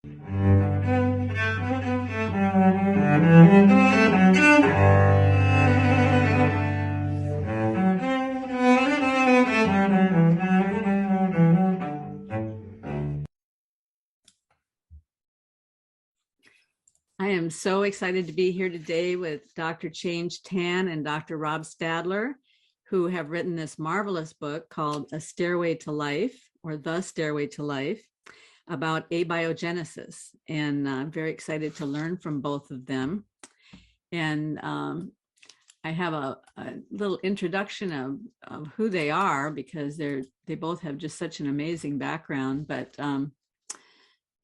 I am so excited to be here today with Dr. Change Tan and Dr. Rob Stadler, who have written this marvelous book called A Stairway to Life, or The Stairway to Life, about abiogenesis. And I'm very excited to learn from both of them. And I have a little introduction of who they are, because they both have just such an amazing background. But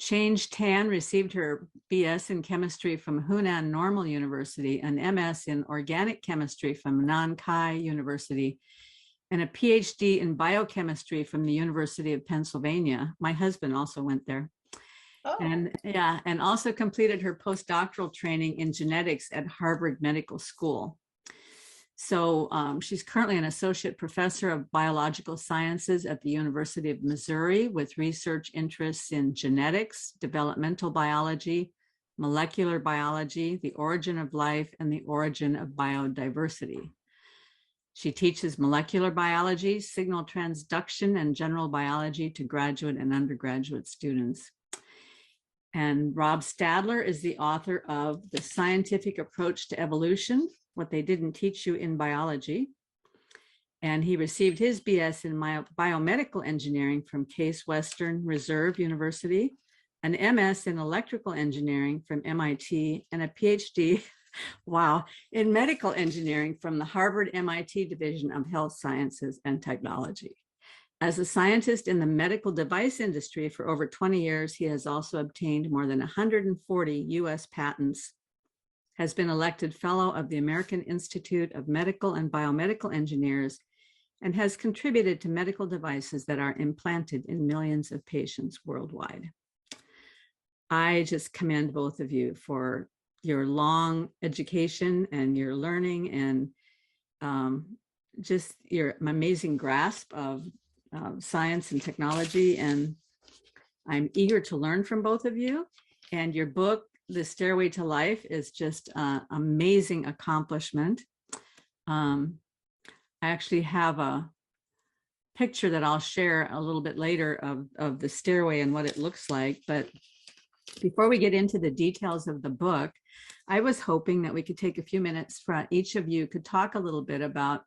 Change Tan received her BS in chemistry from Hunan Normal University, an MS in organic chemistry from Nankai University, and a PhD in biochemistry from the University of Pennsylvania. My husband also went there. Oh. And also completed her postdoctoral training in genetics at Harvard Medical School. So she's currently an associate professor of biological sciences at the University of Missouri, with research interests in genetics, developmental biology, molecular biology, the origin of life, and the origin of biodiversity. She teaches molecular biology, signal transduction, and general biology to graduate and undergraduate students. And Rob Stadler is the author of The Scientific Approach to Evolution, What They Didn't Teach You in Biology. And he received his BS in Biomedical Engineering from Case Western Reserve University, an MS in Electrical Engineering from MIT, and a PhD, wow, in Medical Engineering from the Harvard MIT Division of Health Sciences and Technology. As a scientist in the medical device industry for over 20 years, he has also obtained more than 140 US patents, has been elected Fellow of the American Institute of Medical and Biomedical Engineers, and has contributed to medical devices that are implanted in millions of patients worldwide. I just commend both of you for your long education and your learning, and just your amazing grasp of science and technology. And I'm eager to learn from both of you. And your book, The Stairway to Life, is just an amazing accomplishment. I actually have a picture that I'll share a little bit later of the stairway and what it looks like. But before we get into the details of the book, I was hoping that we could take a few minutes for each of you could talk a little bit about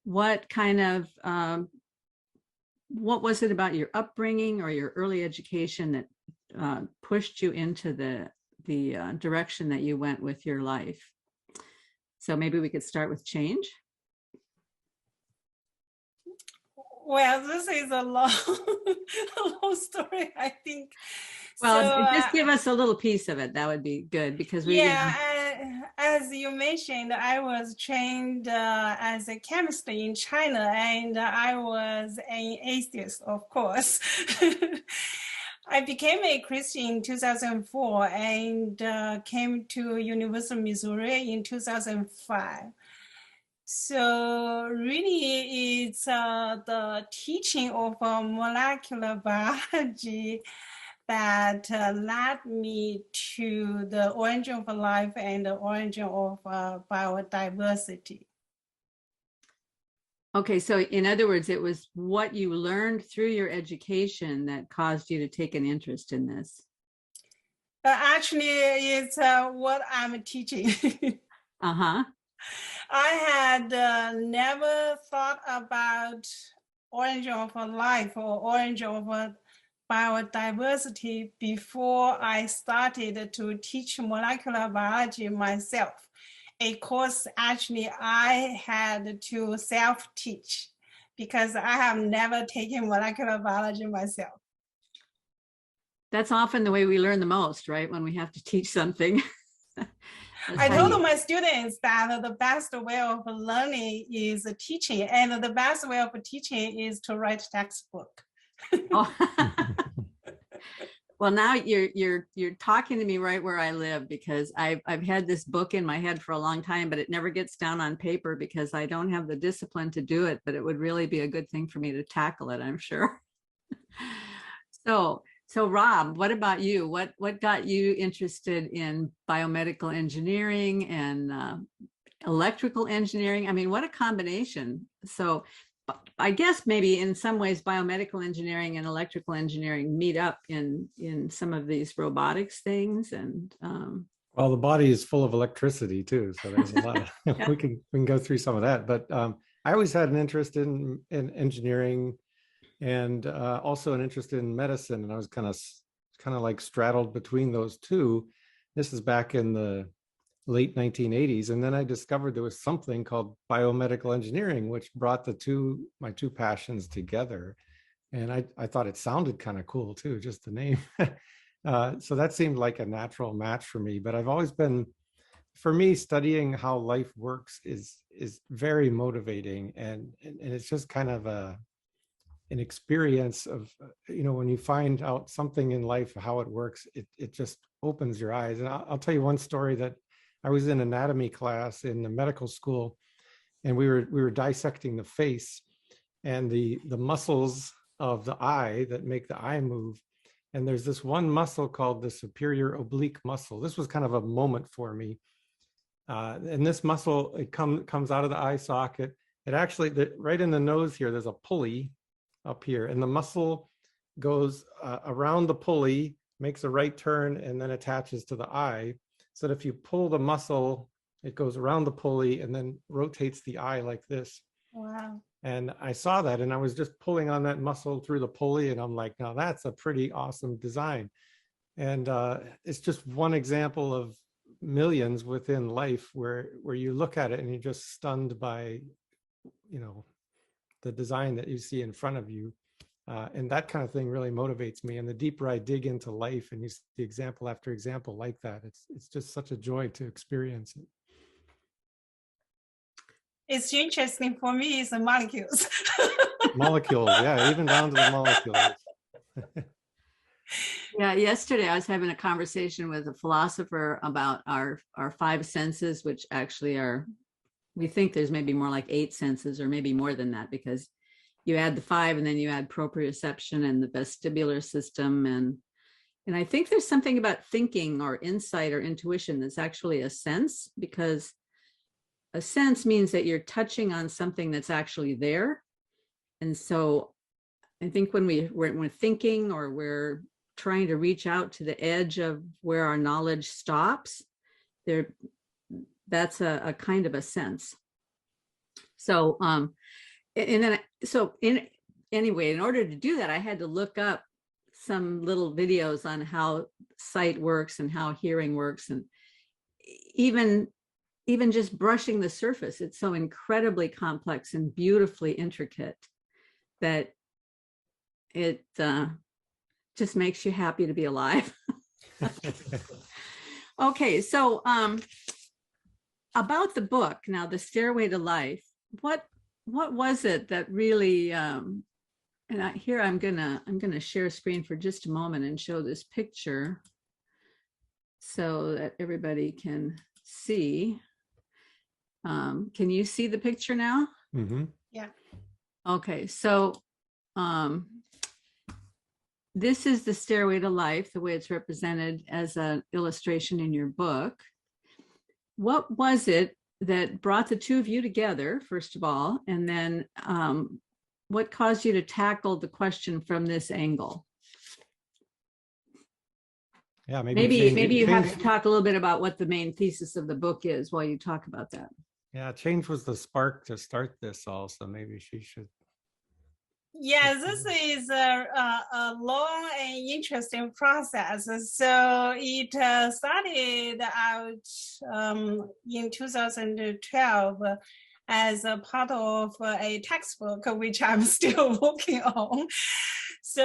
what kind of, what was it about your upbringing or your early education that pushed you into the direction that you went with your life. So maybe we could start with Change. Well, this is a long story, I think. Well, so, just give us a little piece of it. That would be good, because we. Yeah, as you mentioned, I was trained as a chemist in China, and I was an atheist, of course. I became a Christian in 2004 and came to University of Missouri in 2005. So really it's the teaching of molecular biology that led me to the origin of life and the origin of biodiversity. Okay, so in other words, it was what you learned through your education that caused you to take an interest in this. Actually, it's what I'm teaching. Uh-huh. I had never thought about origin of life or origin of biodiversity before I started to teach molecular biology myself. A course actually I had to self-teach because I have never taken molecular biology myself. That's often the way we learn the most, right? When we have to teach something. I told my students that the best way of learning is teaching, and the best way of teaching is to write textbook. Oh. Well, now you're talking to me right where I live, because I've had this book in my head for a long time, but it never gets down on paper because I don't have the discipline to do it. But it would really be a good thing for me to tackle it, I'm sure. So So Rob, what about you? What got you interested in biomedical engineering and electrical engineering? I mean, what a combination. So I guess maybe in some ways biomedical engineering and electrical engineering meet up in some of these robotics things. And well, the body is full of electricity too, so there's a lot of yeah. we can go through some of that. But I always had an interest in engineering, and also an interest in medicine, and I was kind of like straddled between those two. This is back in the late 1980s, and then I discovered there was something called biomedical engineering, which brought my two passions together. And I thought it sounded kind of cool too, just the name. So that seemed like a natural match for me. But I've always been, for me, studying how life works is very motivating, and it's just kind of an experience of, when you find out something in life, how it works, it just opens your eyes. And I'll tell you one story that I was in anatomy class in the medical school, and we were dissecting the face and the muscles of the eye that make the eye move. And there's this one muscle called the superior oblique muscle. This was kind of a moment for me. And this muscle, it comes out of the eye socket. It actually, right in the nose here, there's a pulley up here, and the muscle goes around the pulley, makes a right turn, and then attaches to the eye. So that if you pull the muscle, it goes around the pulley and then rotates the eye like this. Wow. And I saw that, and I was just pulling on that muscle through the pulley, and I'm like, now that's a pretty awesome design. And it's just one example of millions within life where you look at it and you're just stunned by, the design that you see in front of you. And that kind of thing really motivates me. And the deeper I dig into life and you see example after example like that, it's just such a joy to experience it. It's interesting for me is the molecules. Molecules, yeah, even down to the molecules. Yeah, yesterday I was having a conversation with a philosopher about our five senses, which actually we think there's maybe more like 8 senses or maybe more than that, because you add the 5 and then you add proprioception and the vestibular system. And I think there's something about thinking or insight or intuition that's actually a sense, because a sense means that you're touching on something that's actually there. And so I think when we're thinking or we're trying to reach out to the edge of where our knowledge stops, that's a kind of a sense. So anyway, in order to do that, I had to look up some little videos on how sight works and how hearing works, and even just brushing the surface, it's so incredibly complex and beautifully intricate that it just makes you happy to be alive. Okay, so about the book now, The Stairway to Life, what was it that really I'm gonna share screen for just a moment and show this picture so that everybody can see. Can you see the picture now? Mm-hmm. Yeah. Okay, so this is the Stairway to Life, the way it's represented as an illustration in your book. What was it that brought the two of you together, first of all, and then what caused you to tackle the question from this angle? Yeah, maybe you have to talk a little bit about what the main thesis of the book is while you talk about that. Yeah, change was the spark to start this also. Maybe she should. Yeah, this is a long and interesting process. So it started out in 2012 as a part of a textbook, which I'm still working on. So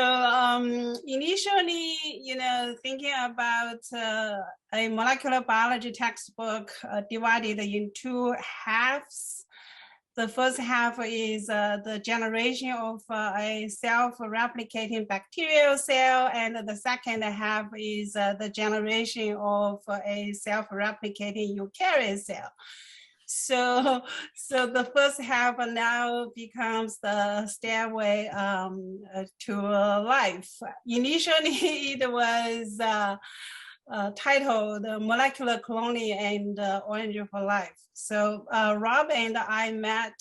initially, thinking about a molecular biology textbook divided in 2 halves. The first half is the generation of a self-replicating bacterial cell, and the second half is the generation of a self-replicating eukaryote cell. So the first half now becomes the stairway to life. Initially, it was titled Molecular Cloning and Orange for Life. So Rob and I met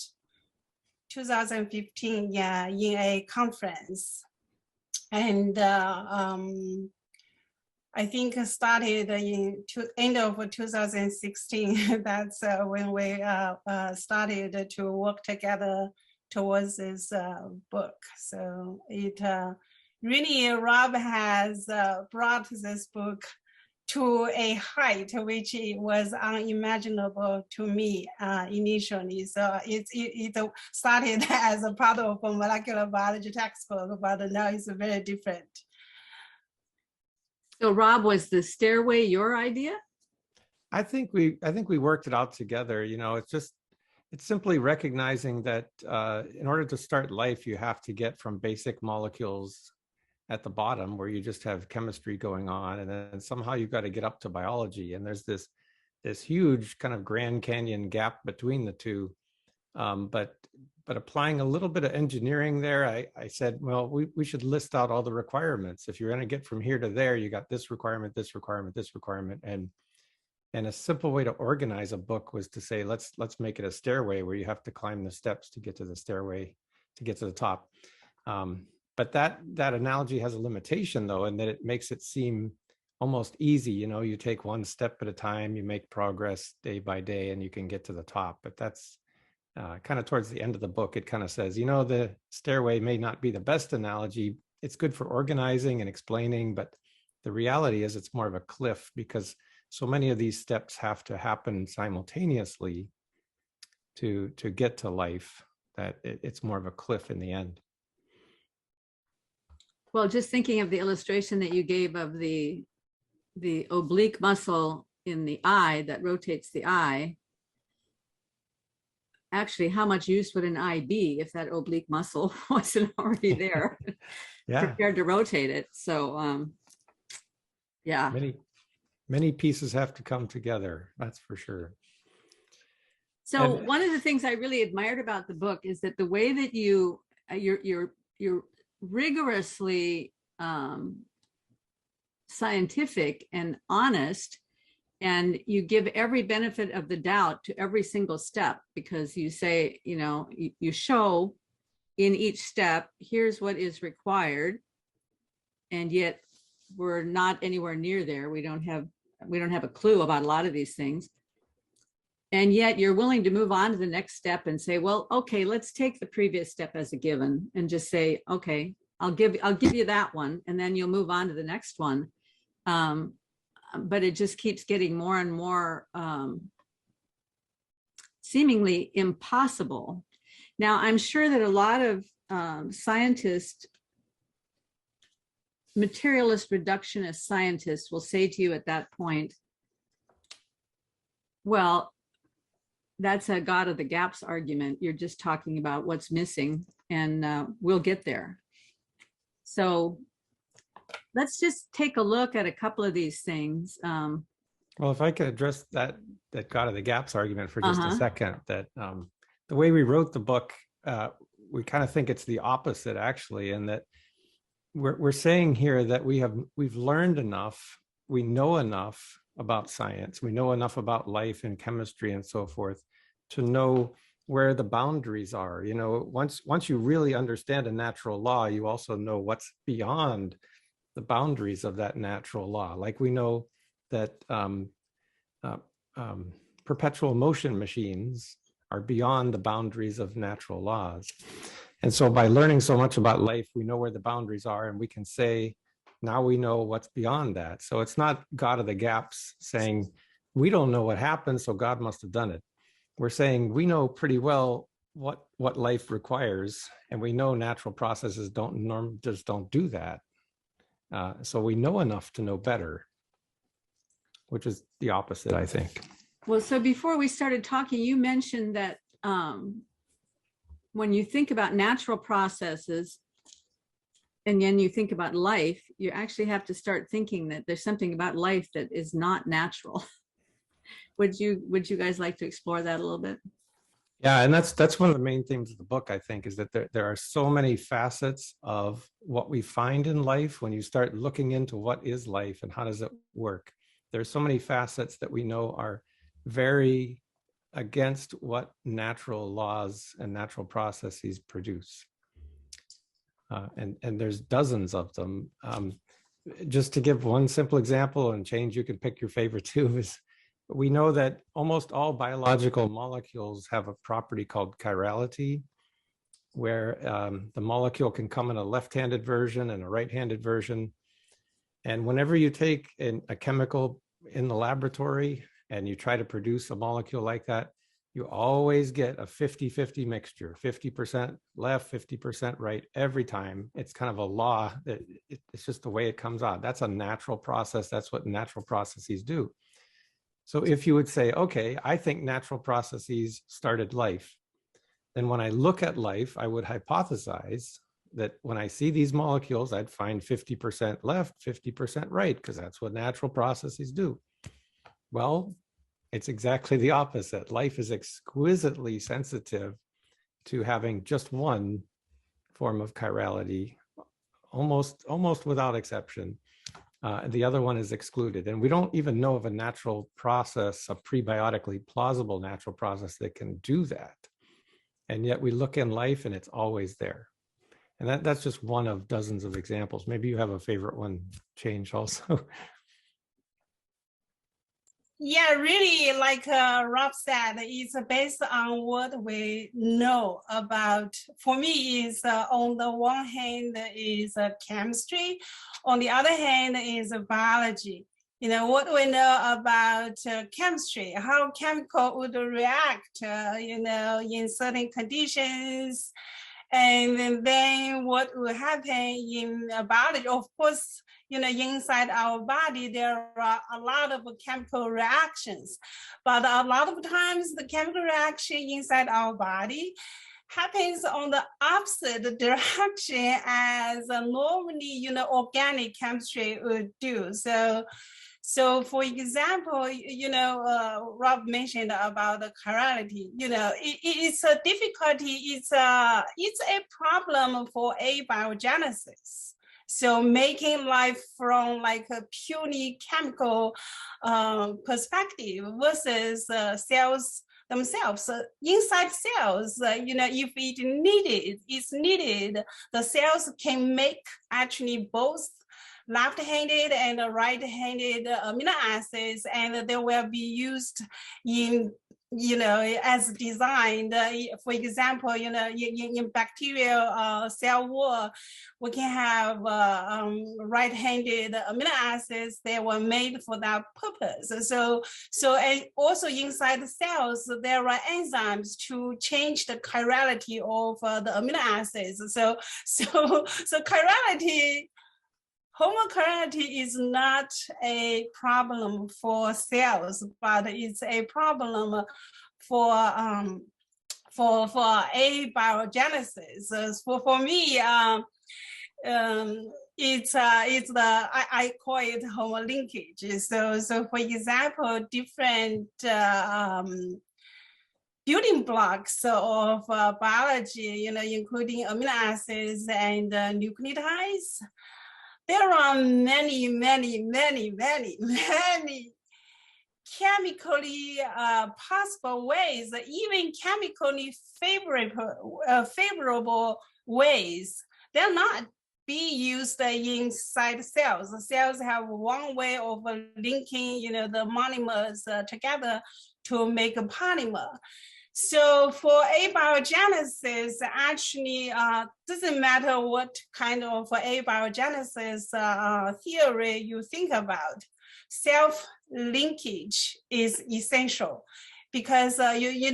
2015 in a conference. And I think started in end of 2016. That's when we started to work together towards this book. So it really, Rob has brought this book to a height which it was unimaginable to me initially. So it started as a part of a molecular biology textbook, but now it's very different. So Rob, was the stairway your idea? I think we worked it out together. You know, it's simply recognizing that in order to start life, you have to get from basic molecules at the bottom where you just have chemistry going on, and then somehow you've got to get up to biology. And there's this huge kind of Grand Canyon gap between the two. But applying a little bit of engineering there, I said, well, we should list out all the requirements. If you're going to get from here to there, you got this requirement, this requirement, this requirement. And a simple way to organize a book was to say, let's make it a stairway where you have to climb the steps to get to the stairway, to get to the top. But that analogy has a limitation, though, in that it makes it seem almost easy. You know, you take one step at a time, you make progress day by day, and you can get to the top. But that's kind of towards the end of the book, it kind of says, you know, the stairway may not be the best analogy. It's good for organizing and explaining, but the reality is it's more of a cliff, because so many of these steps have to happen simultaneously to get to life, that it's more of a cliff in the end. Well, just thinking of the illustration that you gave of the oblique muscle in the eye that rotates the eye, actually, how much use would an eye be if that oblique muscle wasn't already there, prepared to rotate it? So, yeah. Many pieces have to come together, that's for sure. So one of the things I really admired about the book is that the way that you're rigorously scientific and honest, and you give every benefit of the doubt to every single step, because you say, you know, you show in each step, here's what is required, and yet we're not anywhere near there. We don't have a clue about a lot of these things, and yet you're willing to move on to the next step and say, well, okay, let's take the previous step as a given and just say, okay, I'll give you that one, and then you'll move on to the next one. But it just keeps getting more and more seemingly impossible. Now, I'm sure that a lot of scientists, materialist reductionist scientists, will say to you at that point, well, that's a God of the gaps argument. You're just talking about what's missing, and we'll get there. So let's just take a look at a couple of these things. Well, if I could address that God of the gaps argument for just a second, that the way we wrote the book, we kind of think it's the opposite, actually, in that we're saying here that we've learned enough, we know enough about science, we know enough about life and chemistry and so forth to know where the boundaries are. You know, once you really understand a natural law, you also know what's beyond the boundaries of that natural law. Like we know that perpetual motion machines are beyond the boundaries of natural laws. And so by learning so much about life, we know where the boundaries are, and we can say, now we know what's beyond that. So it's not God of the gaps saying, we don't know what happened, so God must have done it. We're saying we know pretty well what life requires, and we know natural processes just don't do that. So we know enough to know better, which is the opposite, I think. Well, so before we started talking, you mentioned that when you think about natural processes and then you think about life, you actually have to start thinking that there's something about life that is not natural. Would you guys like to explore that a little bit? Yeah, and that's one of the main themes of the book, I think, is that there are so many facets of what we find in life when you start looking into what is life and how does it work. There's so many facets that we know are very against what natural laws and natural processes produce. And there's dozens of them. Just to give one simple example, and Change, you can pick your favorite too, is we know that almost all biological molecules have a property called chirality, where the molecule can come in a left-handed version and a right-handed version. And whenever you take a chemical in the laboratory and you try to produce a molecule like that, you always get a 50-50 mixture, 50% left, 50% right every time. It's kind of a law that it's just the way it comes out. That's a natural process. That's what natural processes do. So if you would say, okay, I think natural processes started life, then when I look at life, I would hypothesize that when I see these molecules, I'd find 50% left, 50% right, because that's what natural processes do. Well, it's exactly the opposite. Life is exquisitely sensitive to having just one form of chirality, almost without exception. The other one is excluded. And we don't even know of a natural process, a prebiotically plausible natural process that can do that. And yet we look in life and it's always there. And that's just one of dozens of examples. Maybe you have a favorite one, Change, also. Yeah, really, like Rob said, it's based on what we know about. For me, is on the one hand is chemistry, on the other hand is biology. You know, what we know about chemistry, how chemical would react, you know, in certain conditions, and then what will happen in biology. Of course, you know, inside our body, there are a lot of chemical reactions, but a lot of times the chemical reaction inside our body happens on the opposite direction as normally, you know, organic chemistry would do. So for example, you know, Rob mentioned about the chirality. You know, it's a difficulty. It's a problem for abiogenesis. So making life from like a purely chemical perspective versus cells themselves. Inside cells, you know, if it's needed, the cells can make actually both left-handed and right-handed amino acids, and they will be used in, you know, as designed. For example, you know, in bacterial cell wall, we can have right-handed amino acids that were made for that purpose. So and also inside the cells, there are enzymes to change the chirality of the amino acids. So chirality, homochirality is not a problem for cells, but it's a problem for abiogenesis. For me, it's the I call it homolinkage. So for example, different building blocks of biology, you know, including amino acids and nucleotides. There are many chemically possible ways, even chemically favorable ways. They're not be used inside cells. The cells have one way of linking, you know, the monomers together to make a polymer. So for abiogenesis, actually doesn't matter what kind of abiogenesis theory you think about. Self-linkage is essential because you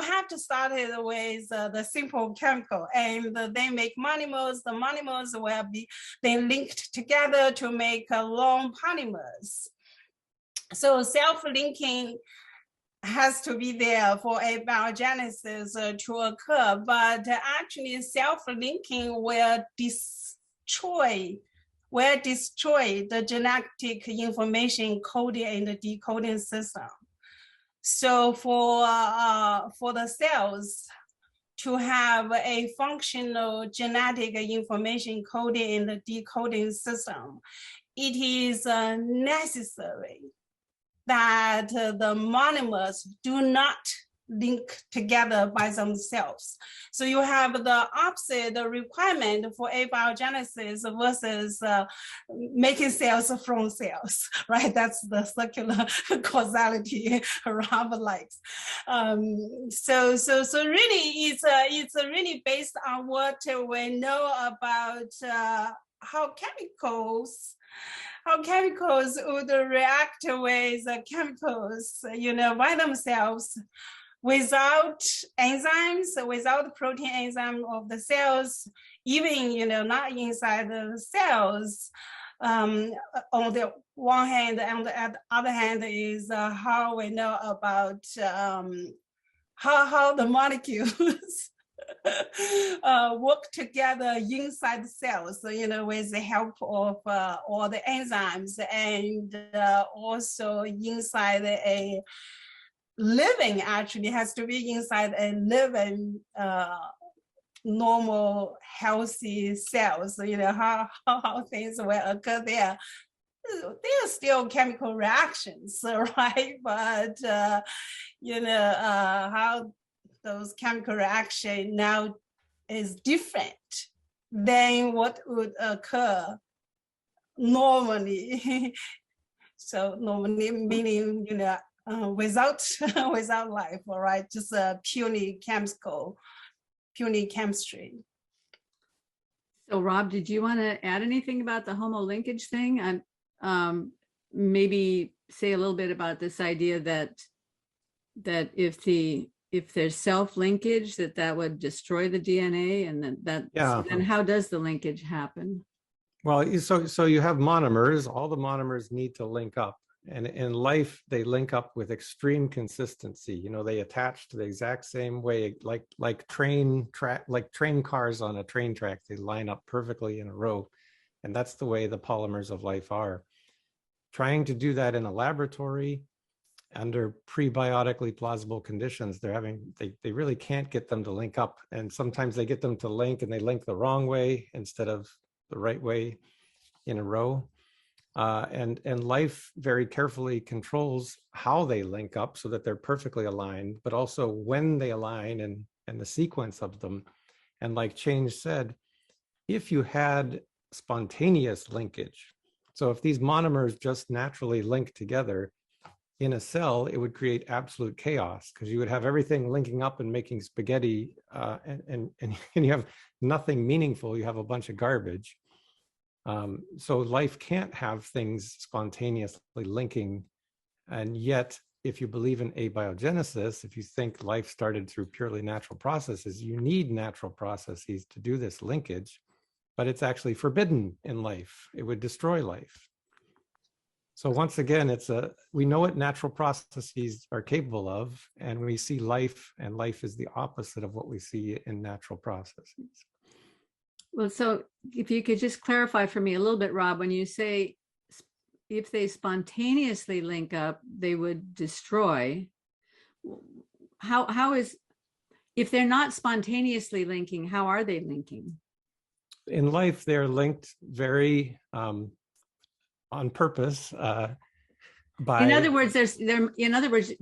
have to start it with the simple chemical, and they make monomers. The monomers will be then linked together to make long polymers. So self-linking has to be there for abiogenesis to occur, but actually self-linking will destroy will destroy the genetic information coding and decoding system. So for the cells to have a functional genetic information coding and decoding system, it is necessary that the monomers do not link together by themselves. So you have the opposite requirement for abiogenesis versus making cells from cells, right? That's the circular causality Rob likes. So really, it's really based on what we know about how chemicals would react with chemicals, by themselves, without enzymes, without protein enzyme of the cells, even, not inside the cells. On the one hand, and on the other hand is how we know about how the molecules work together inside the cells, with the help of all the enzymes, and also inside a living, actually has to be inside a living normal healthy cells. How things will occur there. There are still chemical reactions, right? But how those chemical reaction now is different than what would occur normally. So normally meaning, without life, all right, just purely chemistry. So Rob, did you want to add anything about the homolinkage thing? And maybe say a little bit about this idea that if there's self-linkage, that would destroy the DNA, and so then how does the linkage happen? Well, so you have monomers. All the monomers need to link up, and in life they link up with extreme consistency. They attach to the exact same way, like train cars on a train track. They line up perfectly in a row, and that's the way the polymers of life are. Trying to do that in a laboratory under prebiotically plausible conditions, they really can't get them to link up. And sometimes they get them to link and they link the wrong way instead of the right way in a row. And life very carefully controls how they link up so that they're perfectly aligned, but also when they align and the sequence of them. And like Change said, if you had spontaneous linkage, so if these monomers just naturally link together, in a cell, it would create absolute chaos, because you would have everything linking up and making spaghetti, and you have nothing meaningful. You have a bunch of garbage. So life can't have things spontaneously linking. And yet, if you believe in abiogenesis, if you think life started through purely natural processes, you need natural processes to do this linkage, but it's actually forbidden in life. It would destroy life. So once again, we know what natural processes are capable of, and we see life, and life is the opposite of what we see in natural processes. Well, so if you could just clarify for me a little bit, Rob, when you say if they spontaneously link up, they would destroy. If they're not spontaneously linking, how are they linking? In life, they're linked very on purpose. In other words,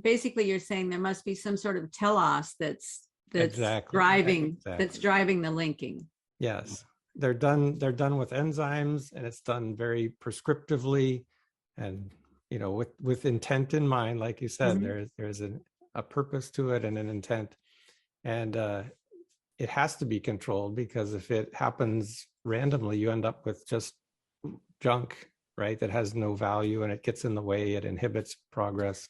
basically you're saying there must be some sort of telos that's exactly, driving the linking. Yes, they're done with enzymes, and it's done very prescriptively, and with intent in mind. Like you said, mm-hmm. there's a purpose to it and an intent, and it has to be controlled, because if it happens randomly, you end up with just junk, right, that has no value, and it gets in the way. It inhibits progress.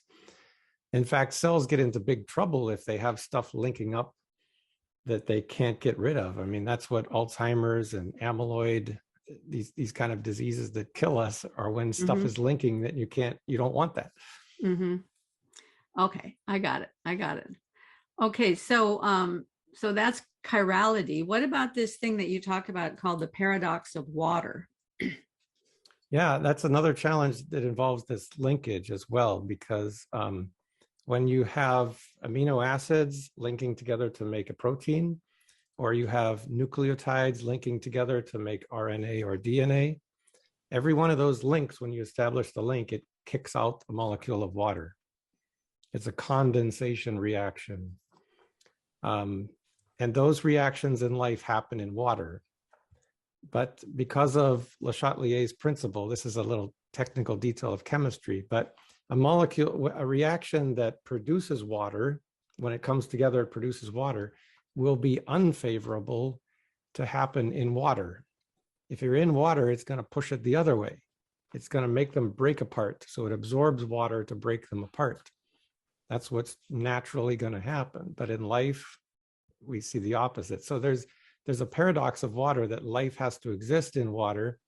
In fact, cells get into big trouble if they have stuff linking up that they can't get rid of. I mean, that's what Alzheimer's and amyloid, these kind of diseases that kill us, are when stuff mm-hmm. is linking that you don't want that. Mm-hmm. Okay, I got it. Okay, so that's chirality. What about this thing that you talk about called the paradox of water? Yeah, that's another challenge that involves this linkage as well, because when you have amino acids linking together to make a protein, or you have nucleotides linking together to make RNA or DNA, every one of those links, when you establish the link, it kicks out a molecule of water. It's a condensation reaction. And those reactions in life happen in water. But because of Le Chatelier's principle, this is a little technical detail of chemistry, but a molecule, a reaction that produces water, when it comes together, it produces water, will be unfavorable to happen in water. If you're in water, it's going to push it the other way. It's going to make them break apart. So it absorbs water to break them apart. That's what's naturally going to happen. But in life, we see the opposite. So there's a paradox of water, that life has to exist in water,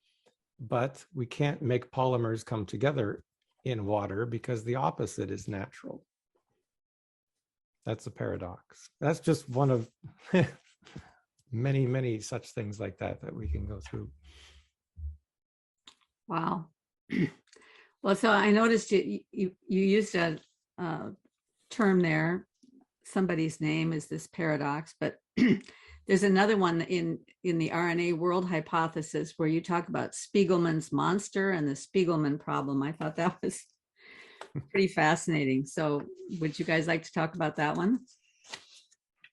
but we can't make polymers come together in water because the opposite is natural. That's a paradox. That's just one of many, many such things like that we can go through. Wow. Well, so I noticed you used a term there. Somebody's name is this paradox, but there's another one in the RNA world hypothesis where you talk about Spiegelman's monster and the Spiegelman problem. I thought that was pretty fascinating. So would you guys like to talk about that one?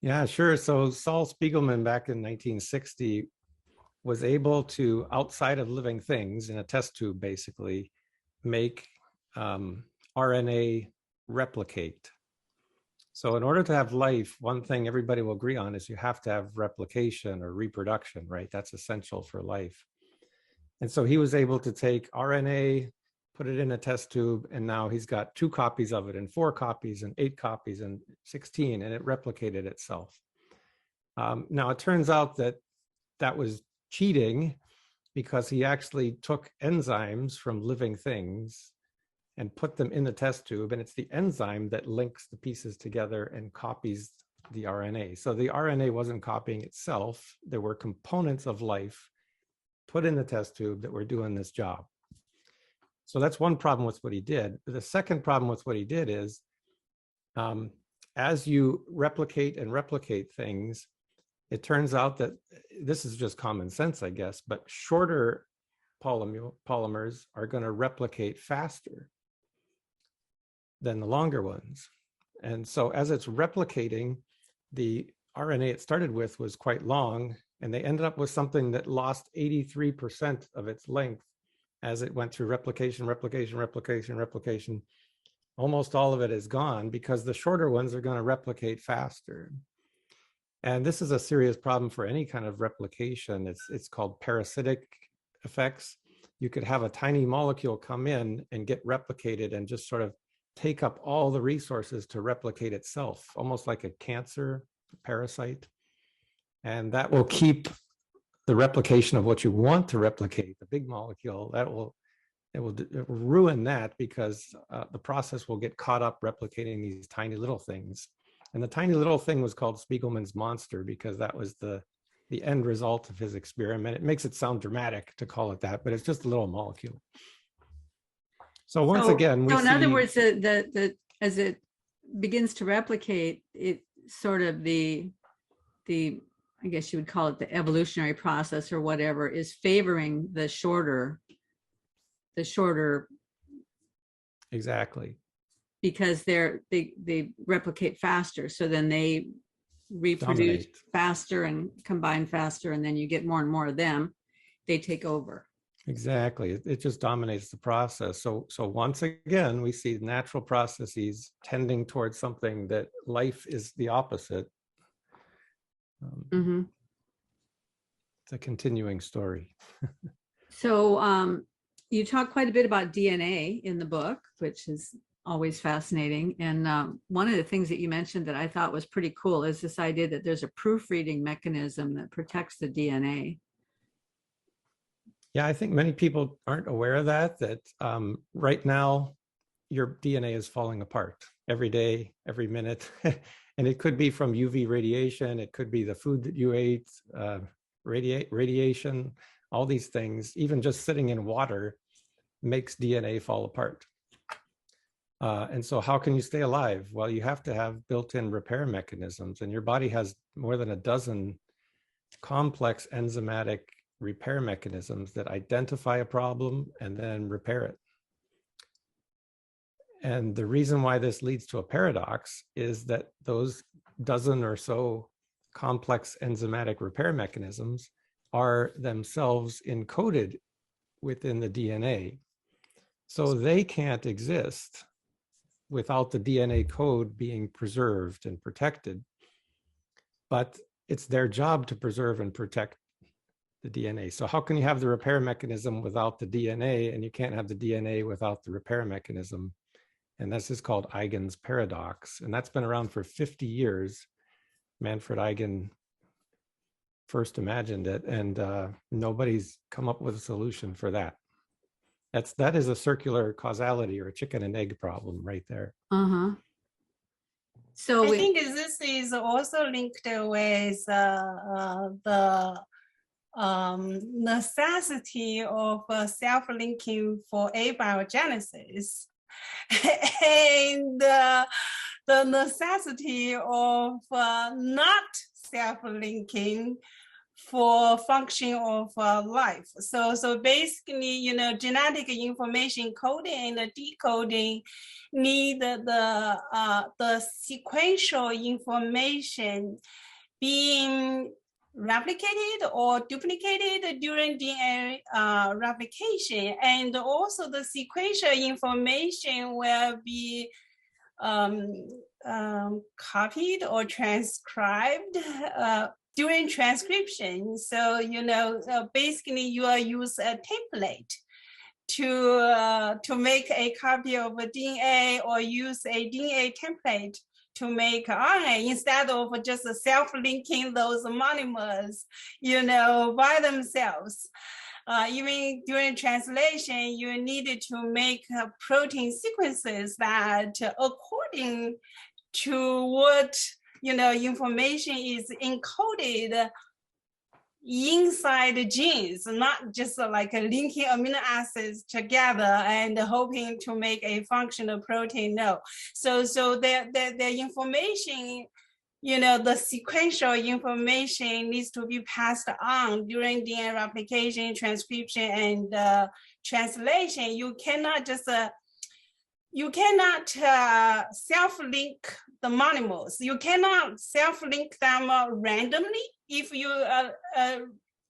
Yeah, sure. So Saul Spiegelman back in 1960 was able to, outside of living things in a test tube, basically make RNA replicate. So in order to have life, one thing everybody will agree on is you have to have replication or reproduction, right? That's essential for life. And so he was able to take RNA, put it in a test tube, and now he's got 2 copies of it, and 4 copies, and 8 copies, and 16, and it replicated itself. Now it turns out that that was cheating, because he actually took enzymes from living things and put them in the test tube, and it's the enzyme that links the pieces together and copies the RNA. So the RNA wasn't copying itself. There were components of life put in the test tube that were doing this job. So that's one problem with what he did. The second problem with what he did is, as you replicate and replicate things, it turns out that, this is just common sense, I guess, but shorter polymers are going to replicate faster than the longer ones. And so as it's replicating, the RNA it started with was quite long, and they ended up with something that lost 83% of its length as it went through replication. Almost all of it is gone because the shorter ones are going to replicate faster. And this is a serious problem for any kind of replication. It's called parasitic effects. You could have a tiny molecule come in and get replicated and just sort of take up all the resources to replicate itself, almost like a cancer parasite. And that will keep the replication of what you want to replicate, the big molecule. It will ruin that, because the process will get caught up replicating these tiny little things. And the tiny little thing was called Spiegelman's monster, because that was the end result of his experiment. It makes it sound dramatic to call it that, but it's just a little molecule. So once again, we see, in other words, as it begins to replicate, it sort of the I guess you would call it the evolutionary process or whatever, is favoring the shorter. Exactly. Because they replicate faster, so then they reproduce faster and combine faster, and then you get more and more of them. They take over. Exactly. It just dominates the process. So once again, we see natural processes tending towards something that life is the opposite. It's a continuing story. So you talk quite a bit about DNA in the book, which is always fascinating. And one of the things that you mentioned that I thought was pretty cool is this idea that there's a proofreading mechanism that protects the DNA. Yeah, I think many people aren't aware of that right now, your DNA is falling apart every day, every minute. And it could be from UV radiation. It could be the food that you ate, radiation, all these things. Even just sitting in water makes DNA fall apart. And so how can you stay alive? Well, you have to have built-in repair mechanisms, and your body has more than a dozen complex enzymatic repair mechanisms that identify a problem and then repair it. And the reason why this leads to a paradox is that those dozen or so complex enzymatic repair mechanisms are themselves encoded within the DNA. So they can't exist without the DNA code being preserved and protected. But it's their job to preserve and protect the DNA. So how can you have the repair mechanism without the DNA, and you can't have the DNA without the repair mechanism? And this is called Eigen's paradox. And that's been around for 50 years. Manfred Eigen first imagined it, and nobody's come up with a solution for that. That is a circular causality or a chicken and egg problem right there. Uh-huh. So I think this is also linked with the necessity of self-linking for abiogenesis and the necessity of not self-linking for function of life. So basically, genetic information coding and decoding need the sequential information being replicated or duplicated during DNA replication, and also the sequential information will be copied or transcribed during transcription. So basically you will use a template to make a copy of a DNA, or use a DNA template to make RNA, instead of just self-linking those monomers, by themselves. Even during translation, you needed to make protein sequences that, according to what information is encoded inside the genes, not just like linking amino acids together and hoping to make a functional protein. No. So the information, the sequential information needs to be passed on during DNA replication, transcription, and translation. You cannot just self-link the monomers. You cannot self-link them randomly. If you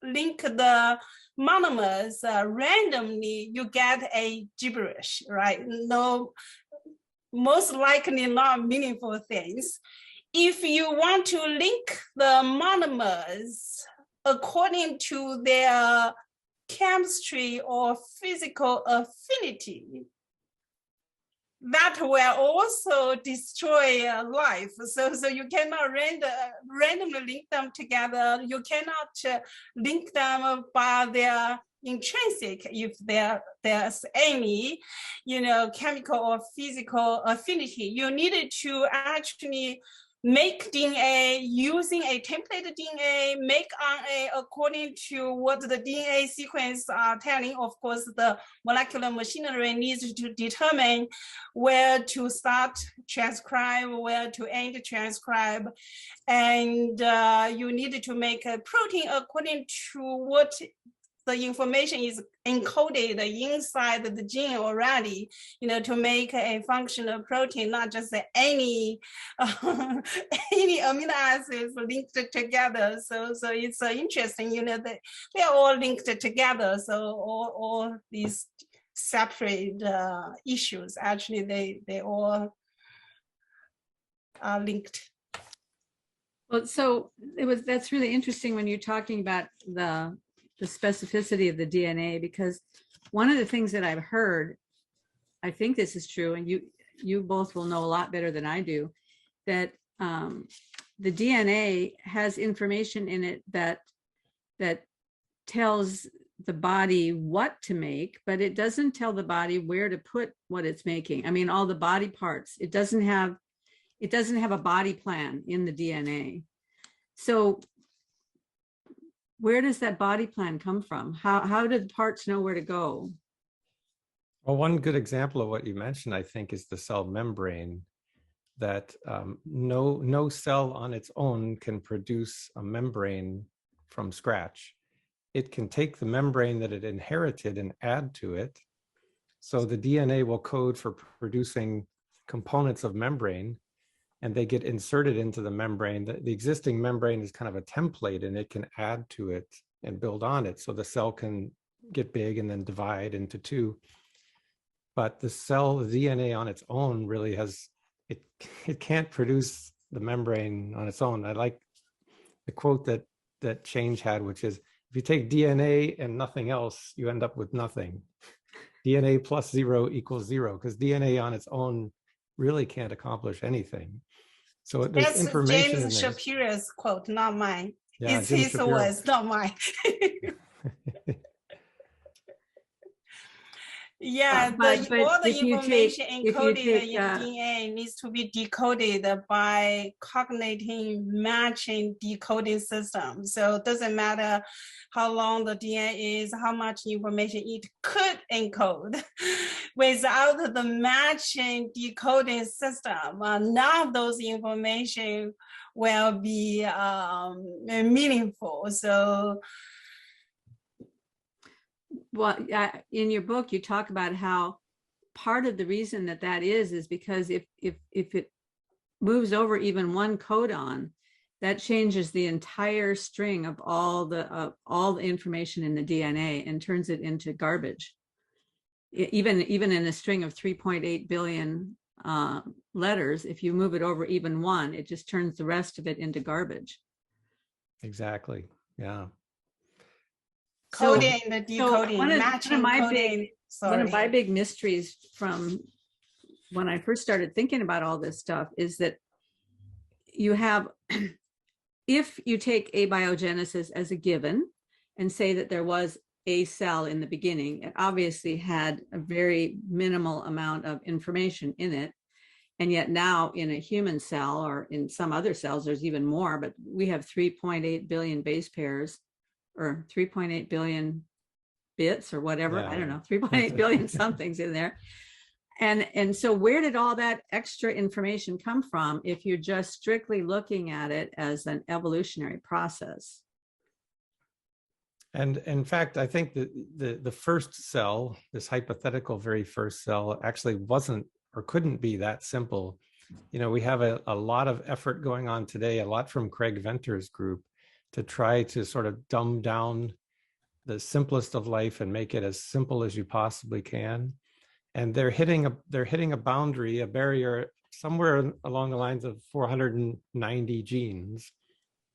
link the monomers randomly, you get a gibberish, right? No, most likely not meaningful things. If you want to link the monomers according to their chemistry or physical affinity, that will also destroy life. So you cannot randomly link them together. You cannot link them by their intrinsic, if there's any, chemical or physical affinity. You needed to actually make DNA using a template DNA, make RNA according to what the DNA sequence are telling. Of course, the molecular machinery needs to determine where to start transcribe, where to end transcribe. And you needed to make a protein according to what the information is encoded inside the gene already, to make a functional protein, not just any amino acids linked together. So it's interesting, that they're all linked together. So all these separate issues, actually, they all are linked. Well, so that's really interesting when you're talking about the specificity of the DNA, because one of the things that I've heard, I think this is true, and you both will know a lot better than I do, that the DNA has information in it that tells the body what to make, but it doesn't tell the body where to put what it's making. I mean, all the body parts. It doesn't have a body plan in the DNA. So where does that body plan come from? How do the parts know where to go? Well, one good example of what you mentioned, I think, is the cell membrane. That no cell on its own can produce a membrane from scratch. It can take the membrane that it inherited and add to it. So the DNA will code for producing components of membrane, and they get inserted into the membrane. The existing membrane is kind of a template, and it can add to it and build on it. So the cell can get big and then divide into two. But the cell, the DNA on its own really has, it can't produce the membrane on its own. I like the quote that Change had, which is, if you take DNA and nothing else, you end up with nothing. DNA plus 0 equals 0, because DNA on its own really can't accomplish anything. So there's That's information James in there. Shapiro's quote, not mine. Yeah, It's Jim his Shapiro. words, not mine. Yeah, But all the if you information take- encoded in DNA needs to be decoded by cognitive matching decoding system. So it doesn't matter how long the DNA is, how much information it could encode. Without the matching decoding system, none of those information will be meaningful. So well, in your book, you talk about how part of the reason that is because if it moves over even one codon, that changes the entire string of all the information in the DNA and turns it into garbage. Even in a string of 3.8 billion letters, if you move it over even one, it just turns the rest of it into garbage. Exactly. Yeah. Coding, the decoding, one matching, of my coding. one of my big mysteries from when I first started thinking about all this stuff is that you have, if you take abiogenesis as a given and say that there was a cell in the beginning, it obviously had a very minimal amount of information in it. And yet now in a human cell or in some other cells, there's even more, but we have 3.8 billion base pairs or 3.8 billion bits or whatever. Yeah. I don't know, 3.8 billion something's in there. And so where did all that extra information come from if you're just strictly looking at it as an evolutionary process? And in fact, I think that the first cell, this hypothetical very first cell, actually wasn't or couldn't be that simple. You know, we have a lot of effort going on today, a lot from Craig Venter's group, to try to sort of dumb down the simplest of life and make it as simple as you possibly can. And they're hitting a boundary, a barrier somewhere along the lines of 490 genes,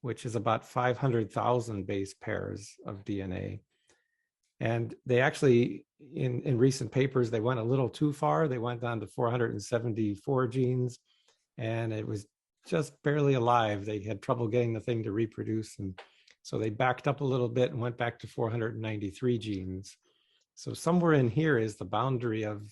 which is about 500,000 base pairs of DNA. And they actually, in recent papers, they went a little too far. They went down to 474 genes, and it was just barely alive. They had trouble getting the thing to reproduce. And so they backed up a little bit and went back to 493 genes. So somewhere in here is the boundary of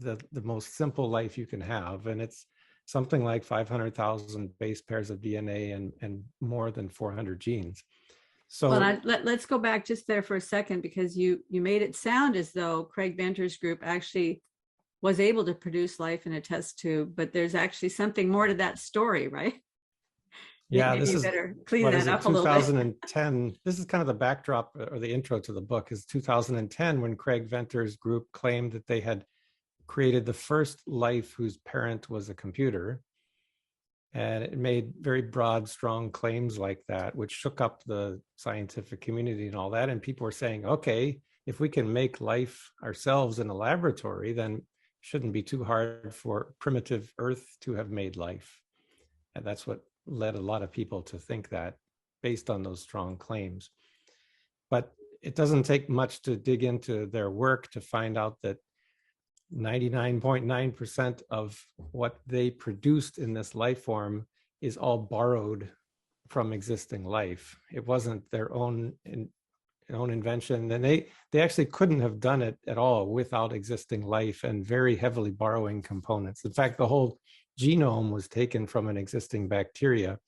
the most simple life you can have. And it's something like 500,000 base pairs of DNA and more than 400 genes. So well, let's go back just there for a second, because you made it sound as though Craig Venter's group actually was able to produce life in a test tube, but there's actually something more to that story, right? Yeah, Maybe this is better clean that up a little bit. 2010. This is kind of the backdrop or the intro to the book, is 2010 when Craig Venter's group claimed that they had created the first life whose parent was a computer. And it made very broad, strong claims like that, which shook up the scientific community and all that. And people were saying, okay, if we can make life ourselves in a laboratory, then it shouldn't be too hard for primitive Earth to have made life. And that's what led a lot of people to think that, based on those strong claims. But it doesn't take much to dig into their work to find out that 99.9% of what they produced in this life form is all borrowed from existing life. It wasn't their own invention, and they actually couldn't have done it at all without existing life and very heavily borrowing components. In fact, the whole genome was taken from an existing bacteria.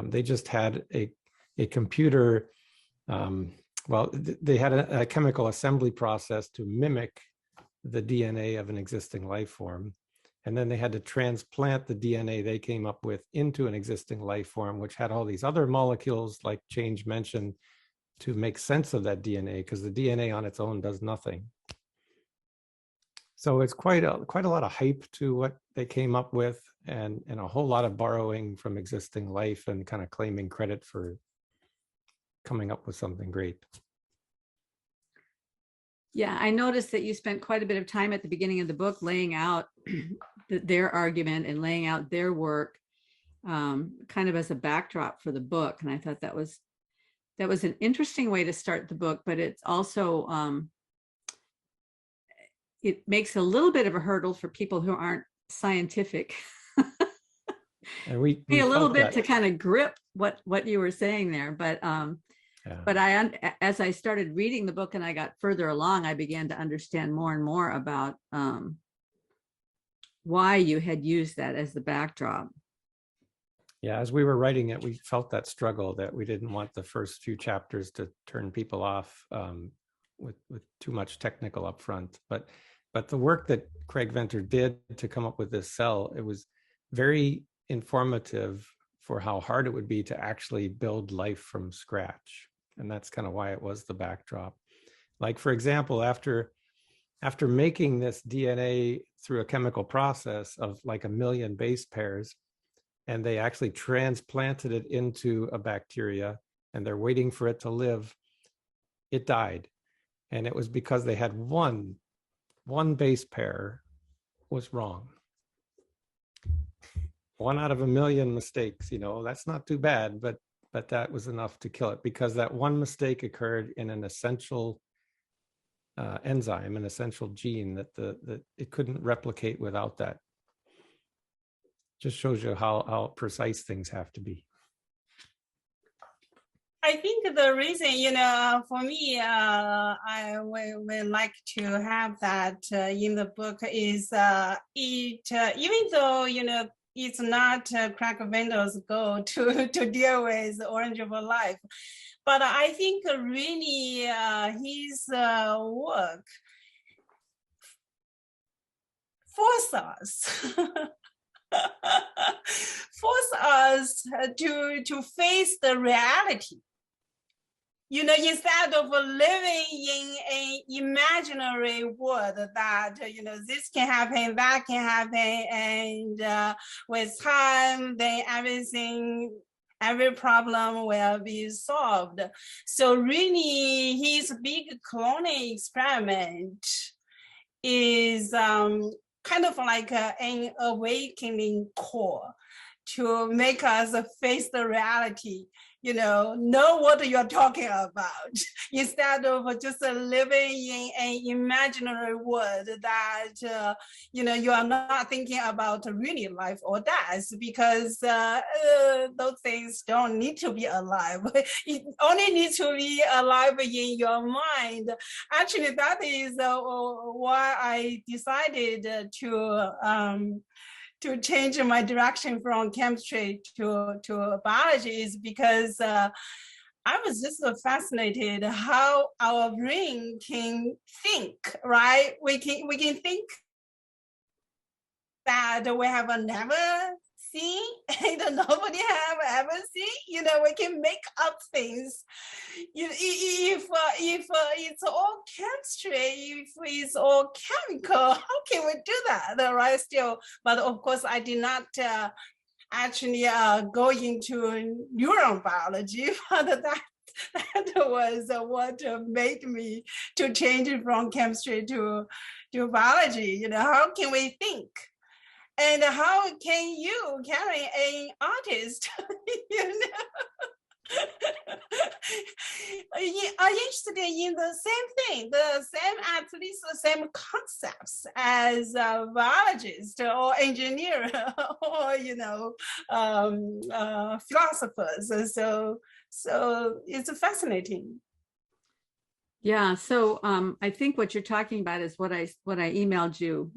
They just had a computer. They had a chemical assembly process to mimic the DNA of an existing life form. And then they had to transplant the DNA they came up with into an existing life form, which had all these other molecules, like Change mentioned, to make sense of that DNA, because the DNA on its own does nothing. So it's quite a lot of hype to what they came up with, and a whole lot of borrowing from existing life and kind of claiming credit for coming up with something great. Yeah, I noticed that you spent quite a bit of time at the beginning of the book laying out their argument and laying out their work, kind of as a backdrop for the book. And I thought that was an interesting way to start the book, but it's also, it makes a little bit of a hurdle for people who aren't scientific. And we a little bit that. to kind of grip what you were saying there, but as I started reading the book and I got further along, I began to understand more and more about why you had used that as the backdrop. Yeah, as we were writing it, we felt that struggle, that we didn't want the first few chapters to turn people off with too much technical upfront. But the work that Craig Venter did to come up with this cell, it was very informative for how hard it would be to actually build life from scratch. And that's kind of why it was the backdrop. Like, for example, after making this DNA through a chemical process of like 1 million base pairs, and they actually transplanted it into a bacteria and they're waiting for it to live, it died. And it was because they had one base pair was wrong. 1 out of 1 million mistakes, that's not too bad, but that was enough to kill it, because that one mistake occurred in an essential enzyme, an essential gene that it couldn't replicate without that. Just shows you how precise things have to be. I think the reason, for me, I would like to have that in the book is even though, it's not Craig Venter's goal to deal with Orange of Life, but I think really his work forces us to face the reality. Instead of living in an imaginary world that, this can happen, that can happen, and with time, then every problem will be solved. So really, his big cloning experiment is kind of like an awakening call to make us face the reality, know what you're talking about, instead of just living in an imaginary world that, you are not thinking about really life or death, because those things don't need to be alive. It only needs to be alive in your mind. Actually, that is why I decided to change my direction from chemistry to biology, is because I was just so fascinated how our brain can think, right? We can think that we have never seen and nobody have ever seen. We can make up things. If it's all chemistry, if it's all chemical, how can we do that, right? Still, but of course, I did not actually go into neuron biology, but that was what made me to change from chemistry to biology. How can we think? And how can you carry an artist, are interested in the same thing, at least the same concepts as a biologist or engineer or, philosophers. So it's fascinating. Yeah, so I think what you're talking about is what I emailed you,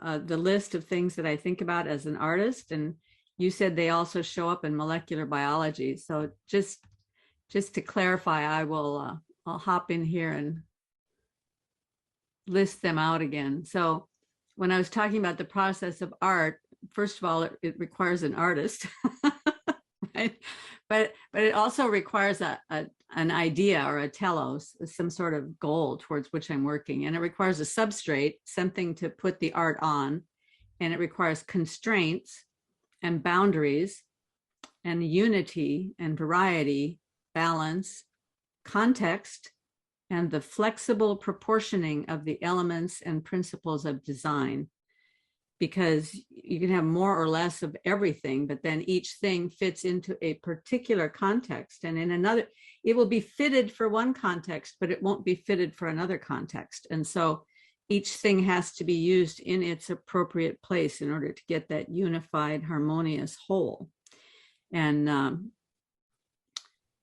the list of things that I think about as an artist, and you said they also show up in molecular biology. So just to clarify, I'll hop in here and list them out again. So when I was talking about the process of art, first of all, it requires an artist, right? But it also requires an idea or a telos, some sort of goal towards which I'm working. And it requires a substrate, something to put the art on. And it requires constraints and boundaries and unity and variety, balance, context, and the flexible proportioning of the elements and principles of design. Because you can have more or less of everything, but then each thing fits into a particular context. And in another, it will be fitted for one context, but it won't be fitted for another context. And so each thing has to be used in its appropriate place in order to get that unified, harmonious whole. And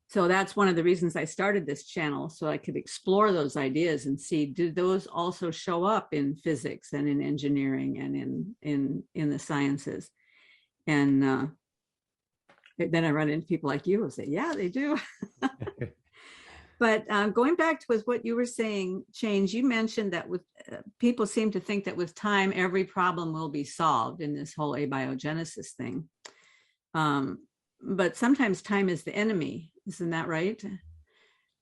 so that's one of the reasons I started this channel, so I could explore those ideas and see, do those also show up in physics and in engineering and in the sciences? And then I run into people like you who say, yeah, they do. But going back to what you were saying, Change, you mentioned that with people seem to think that with time, every problem will be solved in this whole abiogenesis thing. But sometimes time is the enemy. Isn't that right?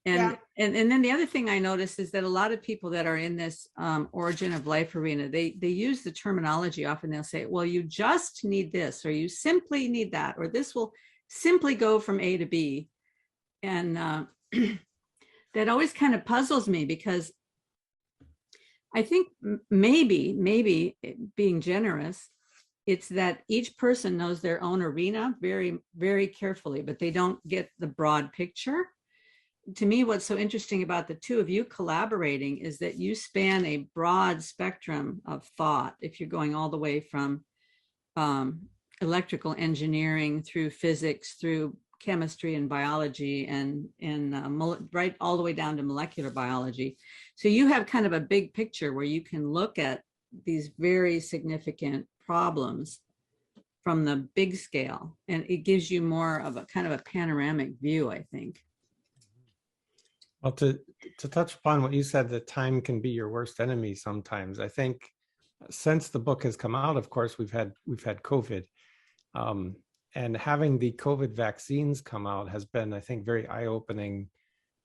And then the other thing I notice is that a lot of people that are in this origin of life arena, they use the terminology often. They'll say, well, you just need this, or you simply need that, or this will simply go from A to B. And that always kind of puzzles me, because I think maybe being generous, it's that each person knows their own arena very, very carefully, but they don't get the broad picture. To me, what's so interesting about the two of you collaborating is that you span a broad spectrum of thought. If you're going all the way from electrical engineering through physics, through chemistry and biology, and right all the way down to molecular biology. So you have kind of a big picture where you can look at these very significant problems from the big scale, and it gives you more of a kind of a panoramic view, I think. Well, to touch upon what you said, that time can be your worst enemy sometimes. I think since the book has come out, of course, we've had COVID, and having the COVID vaccines come out has been, I think, very eye-opening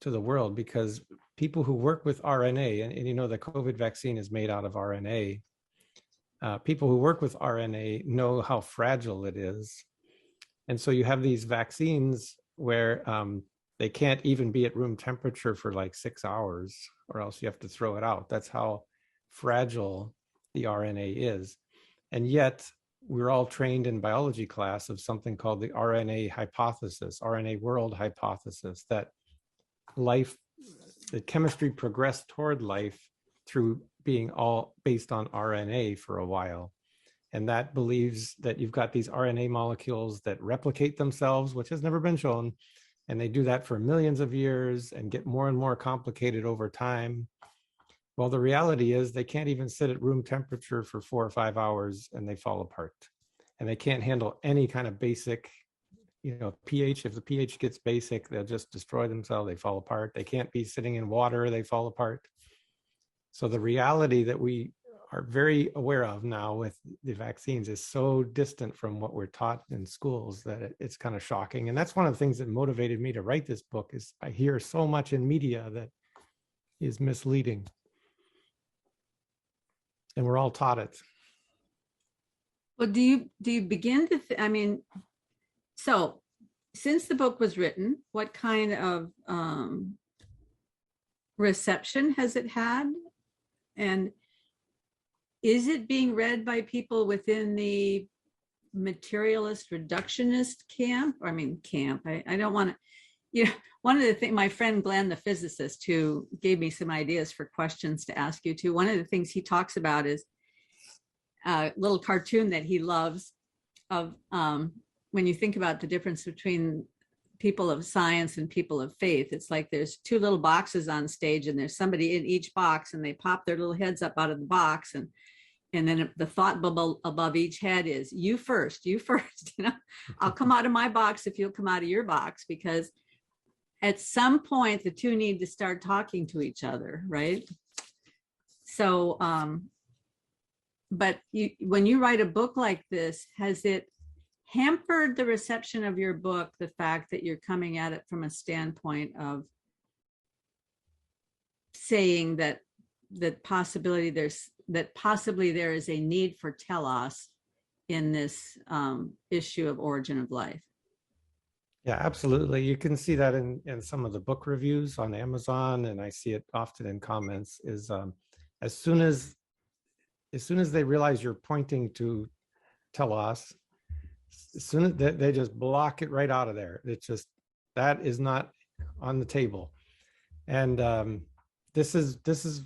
to the world, because people who work with RNA, and you know, the COVID vaccine is made out of RNA. People who work with RNA know how fragile it is. And so you have these vaccines where they can't even be at room temperature for like 6 hours, or else you have to throw it out. That's how fragile the RNA is. And yet we're all trained in biology class of something called the RNA hypothesis, RNA world hypothesis, that life, the chemistry progressed toward life through being all based on RNA for a while. And that believes that you've got these RNA molecules that replicate themselves, which has never been shown. And they do that for millions of years and get more and more complicated over time. Well, the reality is they can't even sit at room temperature for 4 or 5 hours and they fall apart. And they can't handle any kind of basic, pH. If the pH gets basic, they'll just destroy themselves. They fall apart. They can't be sitting in water. They fall apart. So the reality that we are very aware of now with the vaccines is so distant from what we're taught in schools that it's kind of shocking. And that's one of the things that motivated me to write this book, is I hear so much in media that is misleading. And we're all taught it. Well, do you begin to, so since the book was written, what kind of reception has it had? And is it being read by people within the materialist reductionist camp? I don't want to, one of the things, my friend Glenn, the physicist, who gave me some ideas for questions to ask you too, one of the things he talks about is a little cartoon that he loves of when you think about the difference between people of science and people of faith. It's like there's two little boxes on stage, and there's somebody in each box, and they pop their little heads up out of the box, and then the thought bubble above each head is, you first, I'll come out of my box if you'll come out of your box, because at some point the two need to start talking to each other, right? So, but when you write a book like this, has it hampered the reception of your book, the fact that you're coming at it from a standpoint of saying that possibly there is a need for telos in this issue of origin of life? Yeah, absolutely. You can see that in some of the book reviews on Amazon, and I see it often in comments, is as soon as they realize you're pointing to telos, as soon as they just block it right out of there. It's just, that is not on the table. And this is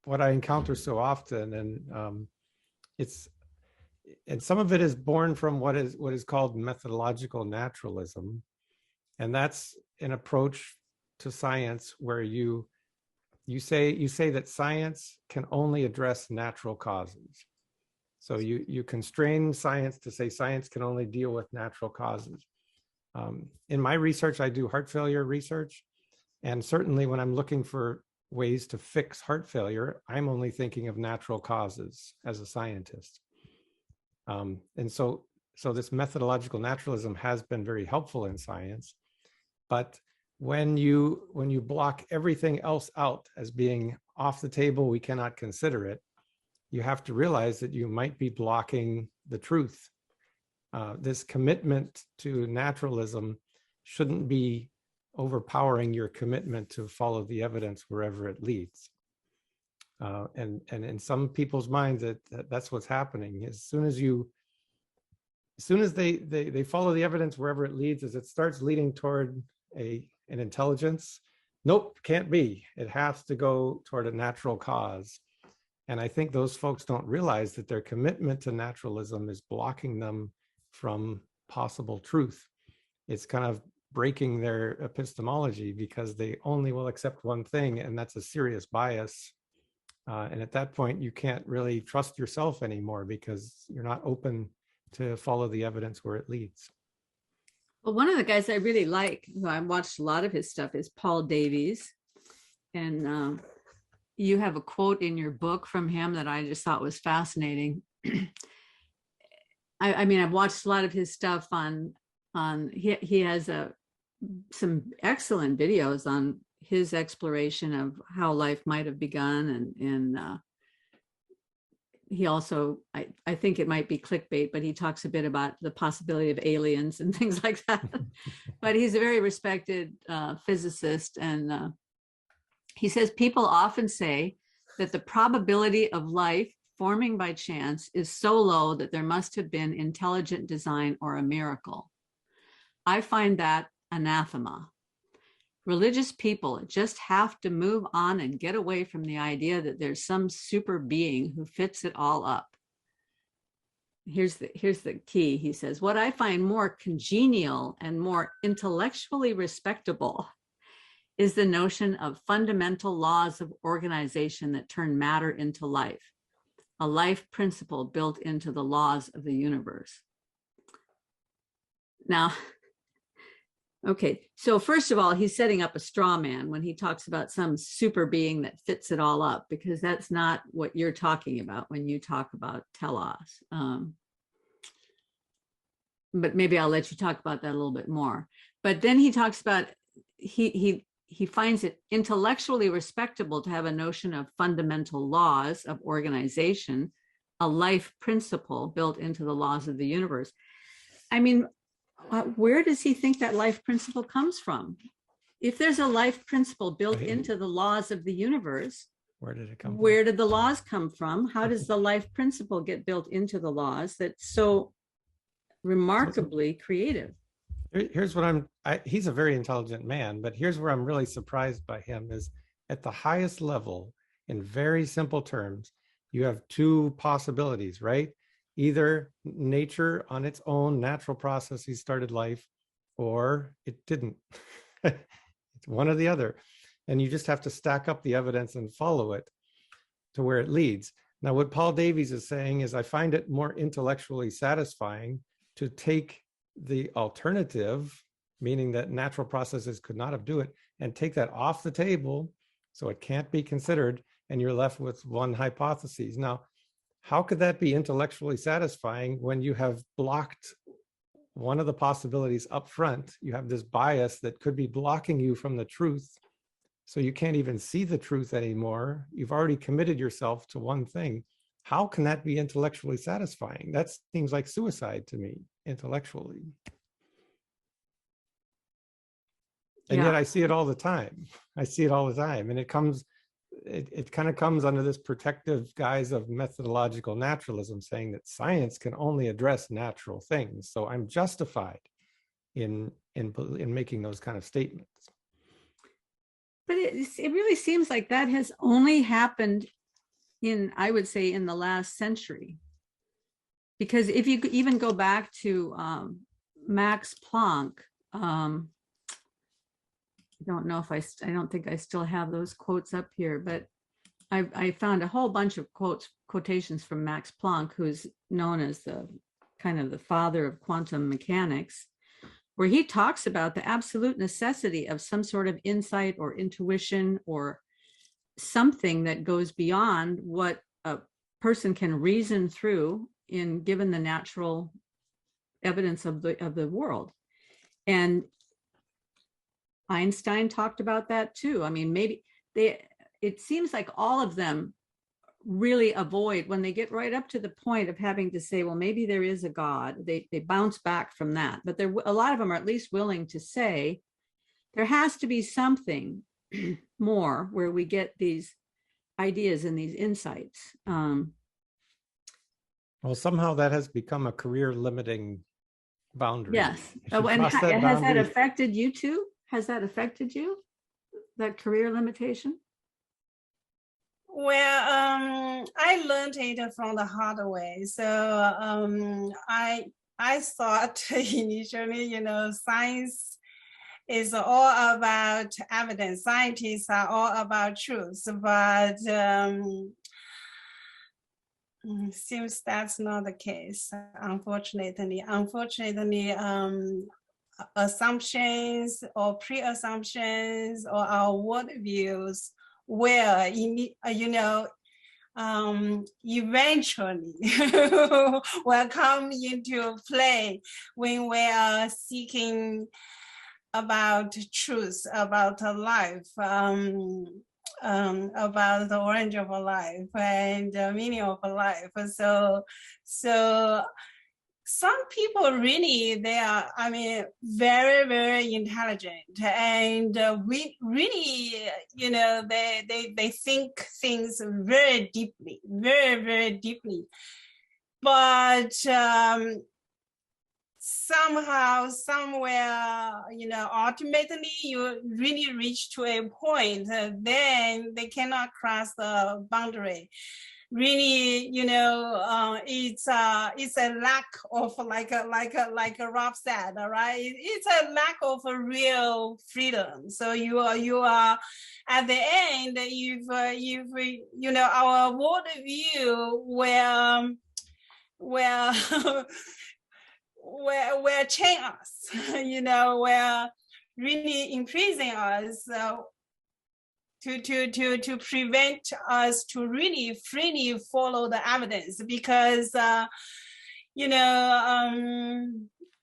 what I encounter so often. And and some of it is born from what is called methodological naturalism. And that's an approach to science where you say that science can only address natural causes. So you constrain science to say science can only deal with natural causes. In my research, I do heart failure research. And certainly when I'm looking for ways to fix heart failure, I'm only thinking of natural causes as a scientist. And so this methodological naturalism has been very helpful in science. But when you block everything else out as being off the table, we cannot consider it, you have to realize that you might be blocking the truth. This commitment to naturalism shouldn't be overpowering your commitment to follow the evidence wherever it leads. And in some people's minds, that's what's happening. As soon as they follow the evidence wherever it leads, as it starts leading toward an intelligence, nope, can't be. It has to go toward a natural cause. And I think those folks don't realize that their commitment to naturalism is blocking them from possible truth. It's kind of breaking their epistemology because they only will accept one thing, and that's a serious bias. And at that point, you can't really trust yourself anymore because you're not open to follow the evidence where it leads. Well, one of the guys I really like, who I watched a lot of his stuff, is Paul Davies. And you have a quote in your book from him that I just thought was fascinating. I mean, I've watched a lot of his stuff he has some excellent videos on his exploration of how life might have begun. And he also, I think it might be clickbait, but he talks a bit about the possibility of aliens and things like that. But he's a very respected physicist. And he says, people often say that the probability of life forming by chance is so low that there must have been intelligent design or a miracle. I find that anathema. Religious people just have to move on and get away from the idea that there's some super being who fits it all up. Here's the key, he says. What I find more congenial and more intellectually respectable is the notion of fundamental laws of organization that turn matter into life, a life principle built into the laws of the universe. Now, okay, so first of all, he's setting up a straw man when he talks about some super being that fits it all up, because that's not what you're talking about when you talk about telos. But maybe I'll let you talk about that a little bit more. But then he talks about, he finds it intellectually respectable to have a notion of fundamental laws of organization, a life principle built into the laws of the universe. I mean, where does he think that life principle comes from? If there's a life principle built into the laws of the universe, where did it come from? Where did the laws come from? How does the life principle get built into the laws that's so remarkably creative? Here's what he's a very intelligent man, but here's where I'm really surprised by him is at the highest level, in very simple terms, you have two possibilities, right? Either nature on its own natural processes started life, or it didn't. It's one or the other. And you just have to stack up the evidence and follow it to where it leads. Now, what Paul Davies is saying is I find it more intellectually satisfying to take the alternative, meaning that natural processes could not have do it, and take that off the table so it can't be considered, and you're left with one hypothesis. Now, how could that be intellectually satisfying when you have blocked one of the possibilities up front? You have this bias that could be blocking you from the truth. So you can't even see the truth anymore. You've already committed yourself to one thing. How can that be intellectually satisfying? That seems like suicide to me, intellectually. And yet I see it all the time. I see it all the time. And it kind of comes under this protective guise of methodological naturalism, saying that science can only address natural things. So I'm justified in making those kind of statements. But it really seems like that has only happened I would say, in the last century. Because if you even go back to Max Planck, I don't know if I don't think I still have those quotes up here, but I found a whole bunch of quotations from Max Planck, who's known as the kind of the father of quantum mechanics, where he talks about the absolute necessity of some sort of insight or intuition or something that goes beyond what a person can reason through given the natural evidence of the world. And Einstein talked about that too. I mean, maybe it seems like all of them really avoid, when they get right up to the point of having to say, well, maybe there is a God, they bounce back from that. But a lot of them are at least willing to say there has to be something more where we get these ideas and these insights. Well, somehow that has become a career limiting boundary. Yes. And has that affected you too? Has that affected you, that career limitation? Well, I learned it from the hard way. So I thought initially, science is all about evidence. Scientists are all about truth, but seems that's not the case, unfortunately. Assumptions or pre-assumptions or our worldviews will, eventually will come into play when we are seeking about truth, about life, about the origin of life and the meaning of life. So some people really, they are, very, very intelligent, and we really, they think things very deeply, very, very deeply. But somehow, somewhere, ultimately you really reach to a point, then they cannot cross the boundary. Really, it's a lack of, like Rob said, right? It's a lack of a real freedom. So you are at the end, you've our worldview where chain us, where really imprison us. To prevent us to really freely follow the evidence, because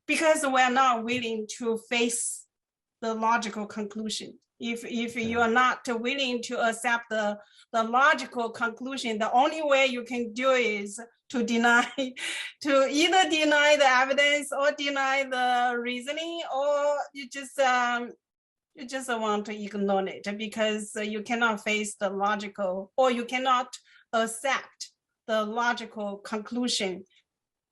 because we're not willing to face the logical conclusion. If you are not willing to accept the logical conclusion, the only way you can do is to either deny the evidence or deny the reasoning, or you just want to ignore it, because you cannot face the logical, or you cannot accept the logical conclusion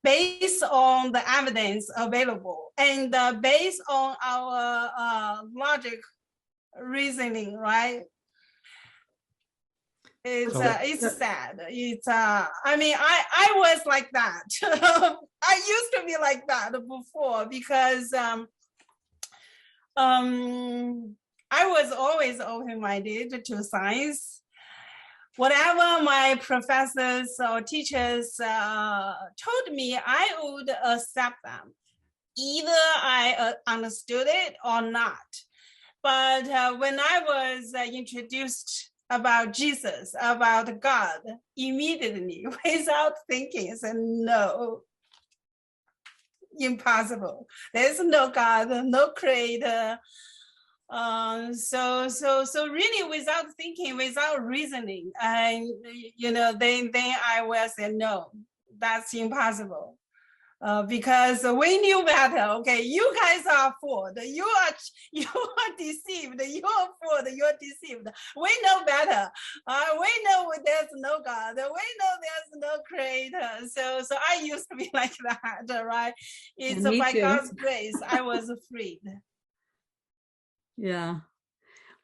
based on the evidence available and based on our logic reasoning, right? It's sad. I was like that. I used to be like that before, because I was always open-minded to science. Whatever my professors or teachers told me, I would accept them. Either I understood it or not. But when I was introduced about Jesus, about God, immediately without thinking, said, no, impossible. There's no God, no creator. So really without thinking, without reasoning, and then I will say, no, that's impossible. Because we knew better. Okay, you guys are fooled. You are deceived. You are fooled. You're deceived. We know better. We know there's no God. We know there's no creator. So I used to be like that, right? It's by God's grace I was freed. Yeah.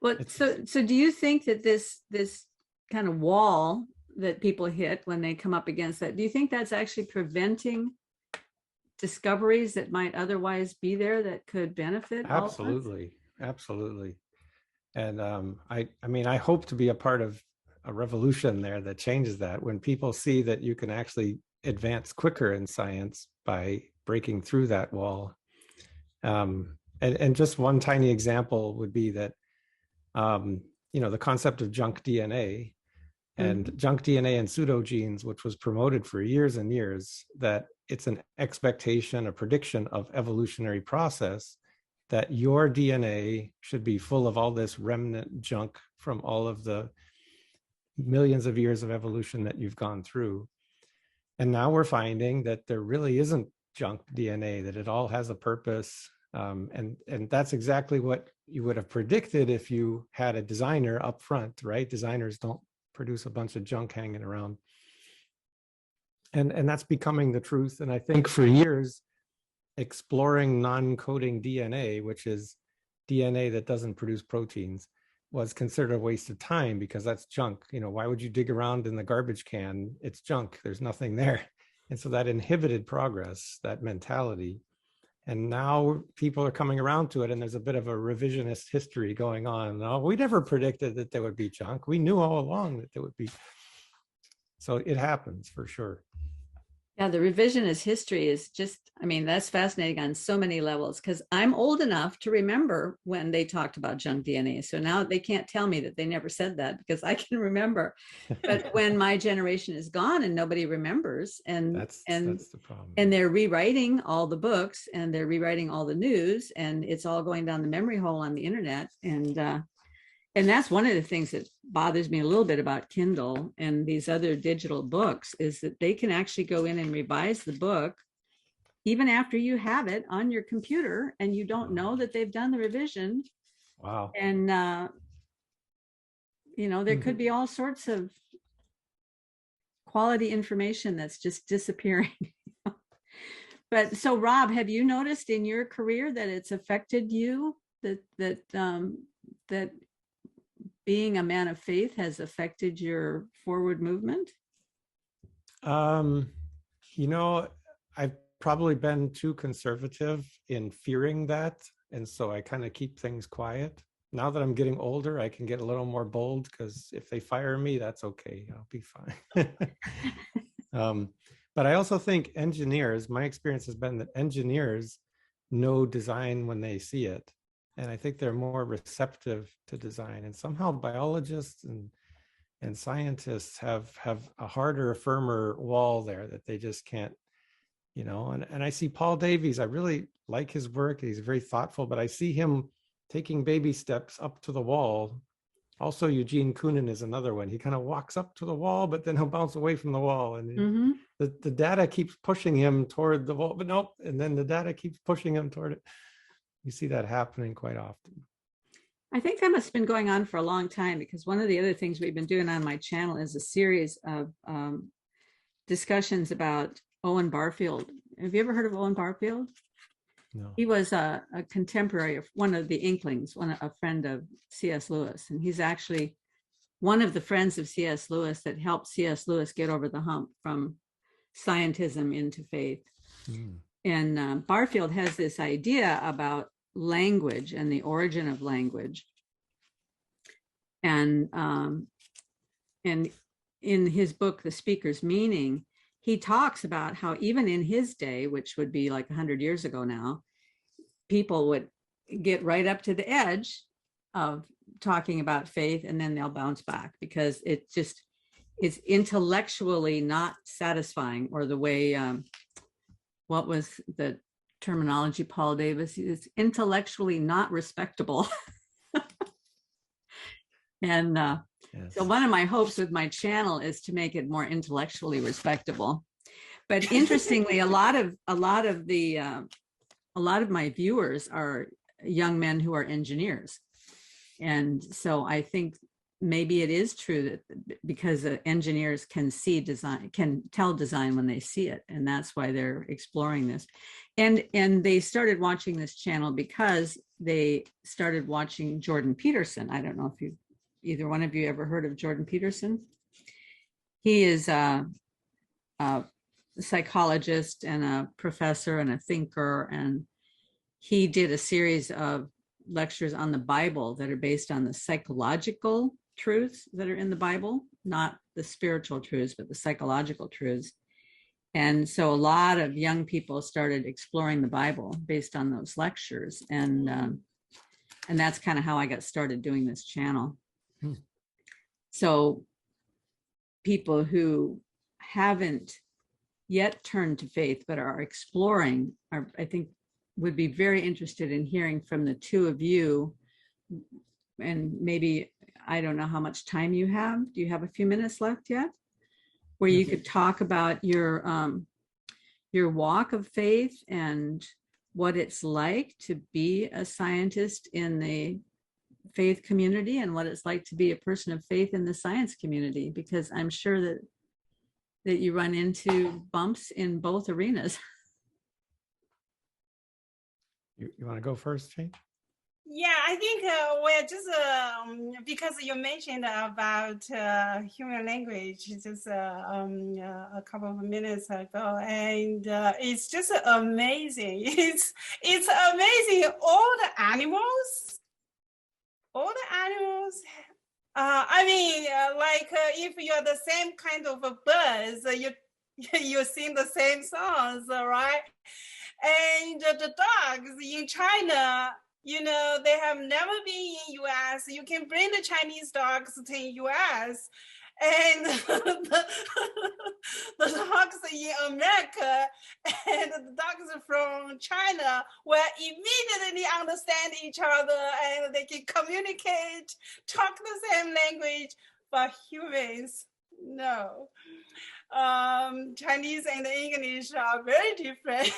Well, so do you think that this kind of wall that people hit when they come up against that, do you think that's actually preventing discoveries that might otherwise be there that could benefit all of us? Absolutely. And I mean, I hope to be a part of a revolution there that changes that, when people see that you can actually advance quicker in science by breaking through that wall. And just one tiny example would be that, the concept of junk DNA and junk DNA and pseudogenes, which was promoted for years and years, that it's an expectation, a prediction of evolutionary process, that your DNA should be full of all this remnant junk from all of the millions of years of evolution that you've gone through. And now we're finding that there really isn't junk DNA, that it all has a purpose. And that's exactly what you would have predicted if you had a designer up front, right? Designers don't produce a bunch of junk hanging around. And that's becoming the truth. And I think for years, exploring non-coding DNA, which is DNA that doesn't produce proteins, was considered a waste of time because that's junk. Why would you dig around in the garbage can? It's junk. There's nothing there. And so that inhibited progress, that mentality. And now people are coming around to it, and there's a bit of a revisionist history going on. No, we never predicted that there would be junk. We knew all along that there would be. So it happens for sure. Yeah, the revisionist history is just, that's fascinating on so many levels, because I'm old enough to remember when they talked about junk DNA. So now they can't tell me that they never said that, because I can remember. But when my generation is gone and nobody remembers, and that's the problem. And they're rewriting all the books and they're rewriting all the news, and it's all going down the memory hole on the internet. And that's one of the things that bothers me a little bit about Kindle and these other digital books, is that they can actually go in and revise the book even after you have it on your computer, and you don't know that they've done the revision. Wow. And, there could be all sorts of quality information that's just disappearing. But so, Rob, have you noticed in your career that it's affected you, that being a man of faith has affected your forward movement? I've probably been too conservative in fearing that. And so I kind of keep things quiet. Now that I'm getting older, I can get a little more bold, because if they fire me, that's okay. I'll be fine. But I also think engineers, my experience has been that engineers know design when they see it. And I think they're more receptive to design. And somehow biologists and scientists have a harder, firmer wall there that they just can't, and I see Paul Davies. I really like his work. He's very thoughtful, but I see him taking baby steps up to the wall. Also, Eugene Koonin is another one. He kind of walks up to the wall, but then he'll bounce away from the wall. And the data keeps pushing him toward the wall, but nope. And then the data keeps pushing him toward it. You see that happening quite often. I think that must have been going on for a long time, because one of the other things we've been doing on my channel is a series of discussions about Owen Barfield. Have you ever heard of Owen Barfield? No. He was a contemporary of one of the Inklings, a friend of C.S. Lewis. And he's actually one of the friends of C.S. Lewis that helped C.S. Lewis get over the hump from scientism into faith. And Barfield has this idea about language and the origin of language. And in his book, The Speaker's Meaning, he talks about how even in his day, which would be like 100 years ago now, people would get right up to the edge of talking about faith, and then they'll bounce back because it just is intellectually not satisfying, or the way, what was the terminology, Paul Davies, is intellectually not respectable. And Yes. so one of my hopes with my channel is to make it more intellectually respectable. But interestingly, a lot of my viewers are young men who are engineers. And so I think maybe it is true that because engineers can see design, can tell design when they see it. And that's why they're exploring this. And they started watching this channel because they started watching Jordan Peterson. I don't know if either one of you ever heard of Jordan Peterson. He is a psychologist and a professor and a thinker, and he did a series of lectures on the Bible that are based on the psychological truths that are in the Bible, not the spiritual truths, but the psychological truths. And so a lot of young people started exploring the Bible based on those lectures. And that's kind of how I got started doing this channel. So people who haven't yet turned to faith but are exploring are, I think, would be very interested in hearing from the two of you. And maybe, I don't know how much time you have. Do you have a few minutes left yet? Where you could talk about your walk of faith and what it's like to be a scientist in the faith community, and what it's like to be a person of faith in the science community, because I'm sure that you run into bumps in both arenas. You want to go first, Jane? Yeah, I think we're just because you mentioned about human language just a couple of minutes ago, and it's just amazing. It's amazing. All the animals. I mean, like if you're the same kind of a birds, you sing the same songs, right? And the dogs in China, you know, they have never been in US. You can bring the Chinese dogs to US, and the dogs in America and the dogs from China will immediately understand each other, and they can communicate, talk the same language. But humans, no. Chinese and English are very different.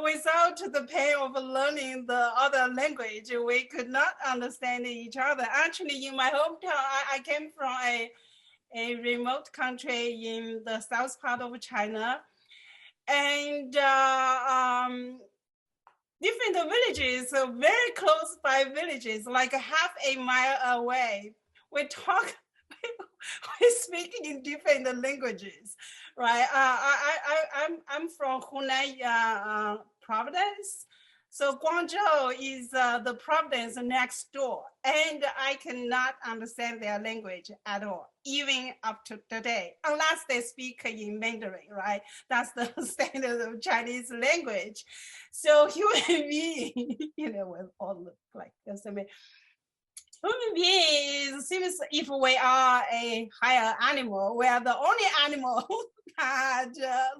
Without the pain of learning the other language, we could not understand each other. Actually, in my hometown, I came from a remote country in the south part of China, and different villages, very close by villages, like half a mile away. We speak in different languages, right? I'm from Hunan province. So Guangzhou is the province next door, and I cannot understand their language at all, even up to today, unless they speak in Mandarin, right? That's the standard of Chinese language. So human being, you know, we all look like this. I mean, human beings seems if we are a higher animal, we are the only animal that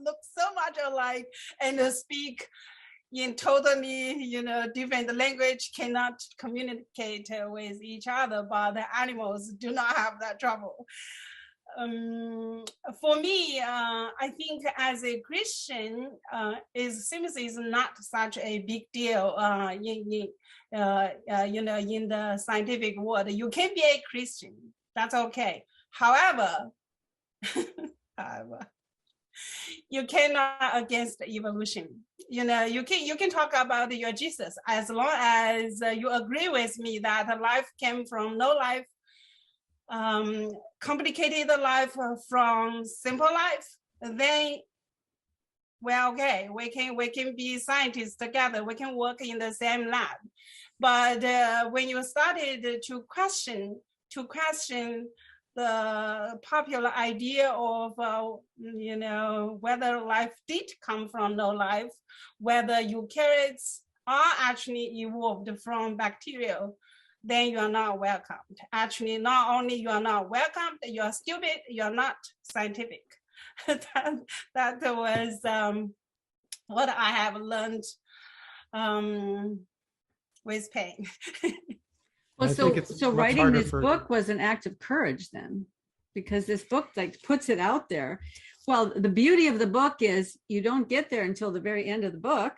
look so much alike and speak in totally, you know, different language, cannot communicate with each other, but the animals do not have that trouble. For me, I think as a Christian, seems is not such a big deal you know, in the scientific world. You can be a Christian, that's okay. However, you cannot against evolution. You know, you can talk about your Jesus as long as you agree with me that life came from no life, complicated life from simple life. Then well, okay, we can be scientists together. We can work in the same lab. But when you started to question the popular idea of, you know, whether life did come from no life, whether eukaryotes are actually evolved from bacteria, then you are not welcomed. Actually, not only you are not welcomed, you are stupid, you are not scientific. that was what I have learned with pain. Well, I think it's so much writing harder this book was an act of courage then, because this book like puts it out there. Well, the beauty of the book is you don't get there until the very end of the book.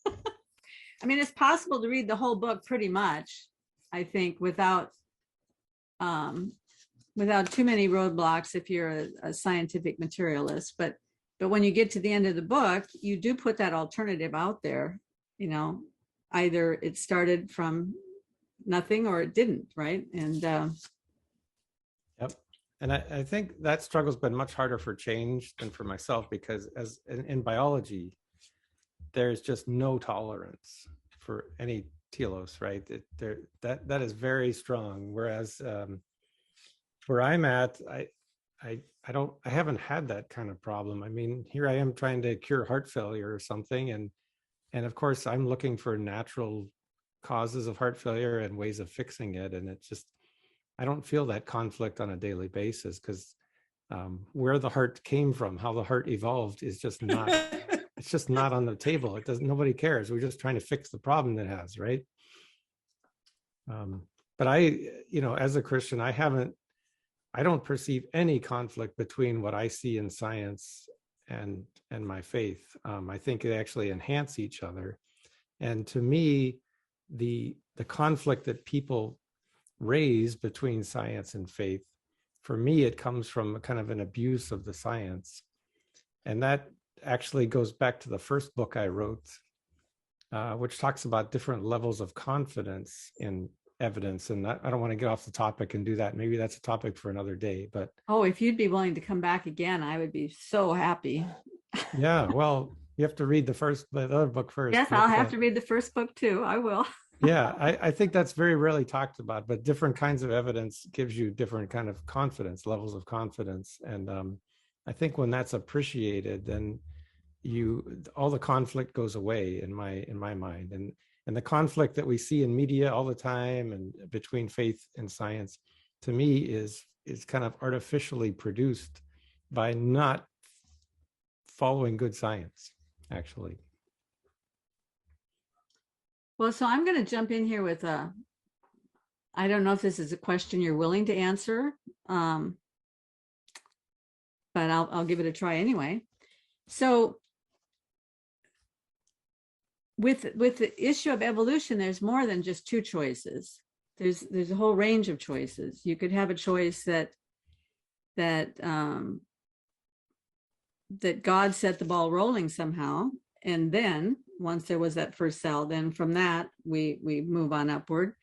I mean, it's possible to read the whole book pretty much, I think, without too many roadblocks if you're a scientific materialist. But when you get to the end of the book, you do put that alternative out there. You know, either it started from nothing or it didn't, right? And Yep. And I think that struggle's been much harder for change than for myself, because as in biology, there's just no tolerance for any telos, right? That is very strong. Whereas where I'm at, I haven't had that kind of problem. I mean, here I am trying to cure heart failure or something, and of course I'm looking for natural causes of heart failure and ways of fixing it, and it's just, I don't feel that conflict on a daily basis, because where the heart came from, how the heart evolved is just not it's just not on the table. It doesn't, nobody cares. We're just trying to fix the problem it has, right? But as a Christian, I don't perceive any conflict between what I see in science and my faith. I think they actually enhance each other. And to me, the conflict that people raise between science and faith, for me, it comes from a kind of an abuse of the science. And that actually goes back to the first book I wrote, which talks about different levels of confidence in evidence. And I don't want to get off the topic and do that. Maybe that's a topic for another day. But oh, if you'd be willing to come back again, I would be so happy. Yeah, well, you have to read the other book first. Yes, I'll have to read the first book too. I will. Yeah, I think that's very rarely talked about, but different kinds of evidence gives you different kind of confidence, levels of confidence. And I think when that's appreciated, then all the conflict goes away in my mind. And the conflict that we see in media all the time and between faith and science, to me, is kind of artificially produced by not following good science, actually. Well, so I'm going to jump in here with I don't know if this is a question you're willing to answer, but I'll give it a try anyway. So with the issue of evolution, there's more than just two choices. There's a whole range of choices. You could have a choice that God set the ball rolling somehow, and then once there was that first cell, then from that we move on upward.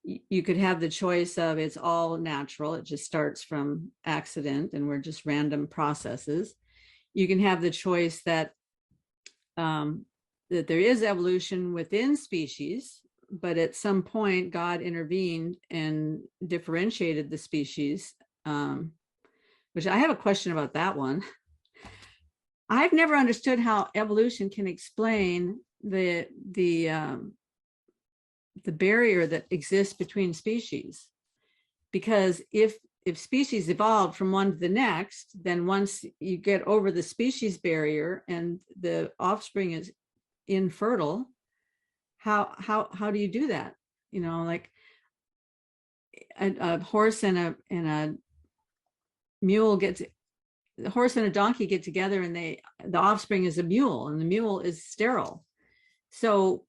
You could have the choice of it's all natural, it just starts from accident and we're just random processes. You can have the choice that there is evolution within species, but at some point God intervened and differentiated the species, which I have a question about that one. I've never understood how evolution can explain the barrier that exists between species, because if species evolved from one to the next, then once you get over the species barrier and the offspring is infertile, how do you do that? You know, like a horse and a mule the horse and a donkey get together and the offspring is a mule, and the mule is sterile. So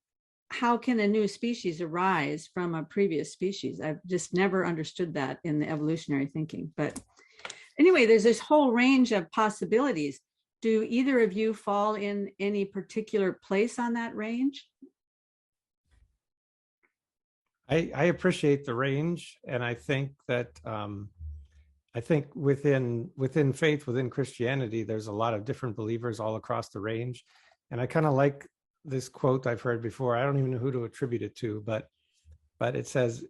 how can a new species arise from a previous species? I've just never understood that in the evolutionary thinking. But anyway, there's this whole range of possibilities. Do either of you fall in any particular place on that range? I appreciate the range, and I think that within faith, within Christianity, there's a lot of different believers all across the range. And I kind of like this quote I've heard before. I don't even know who to attribute it to, but it says,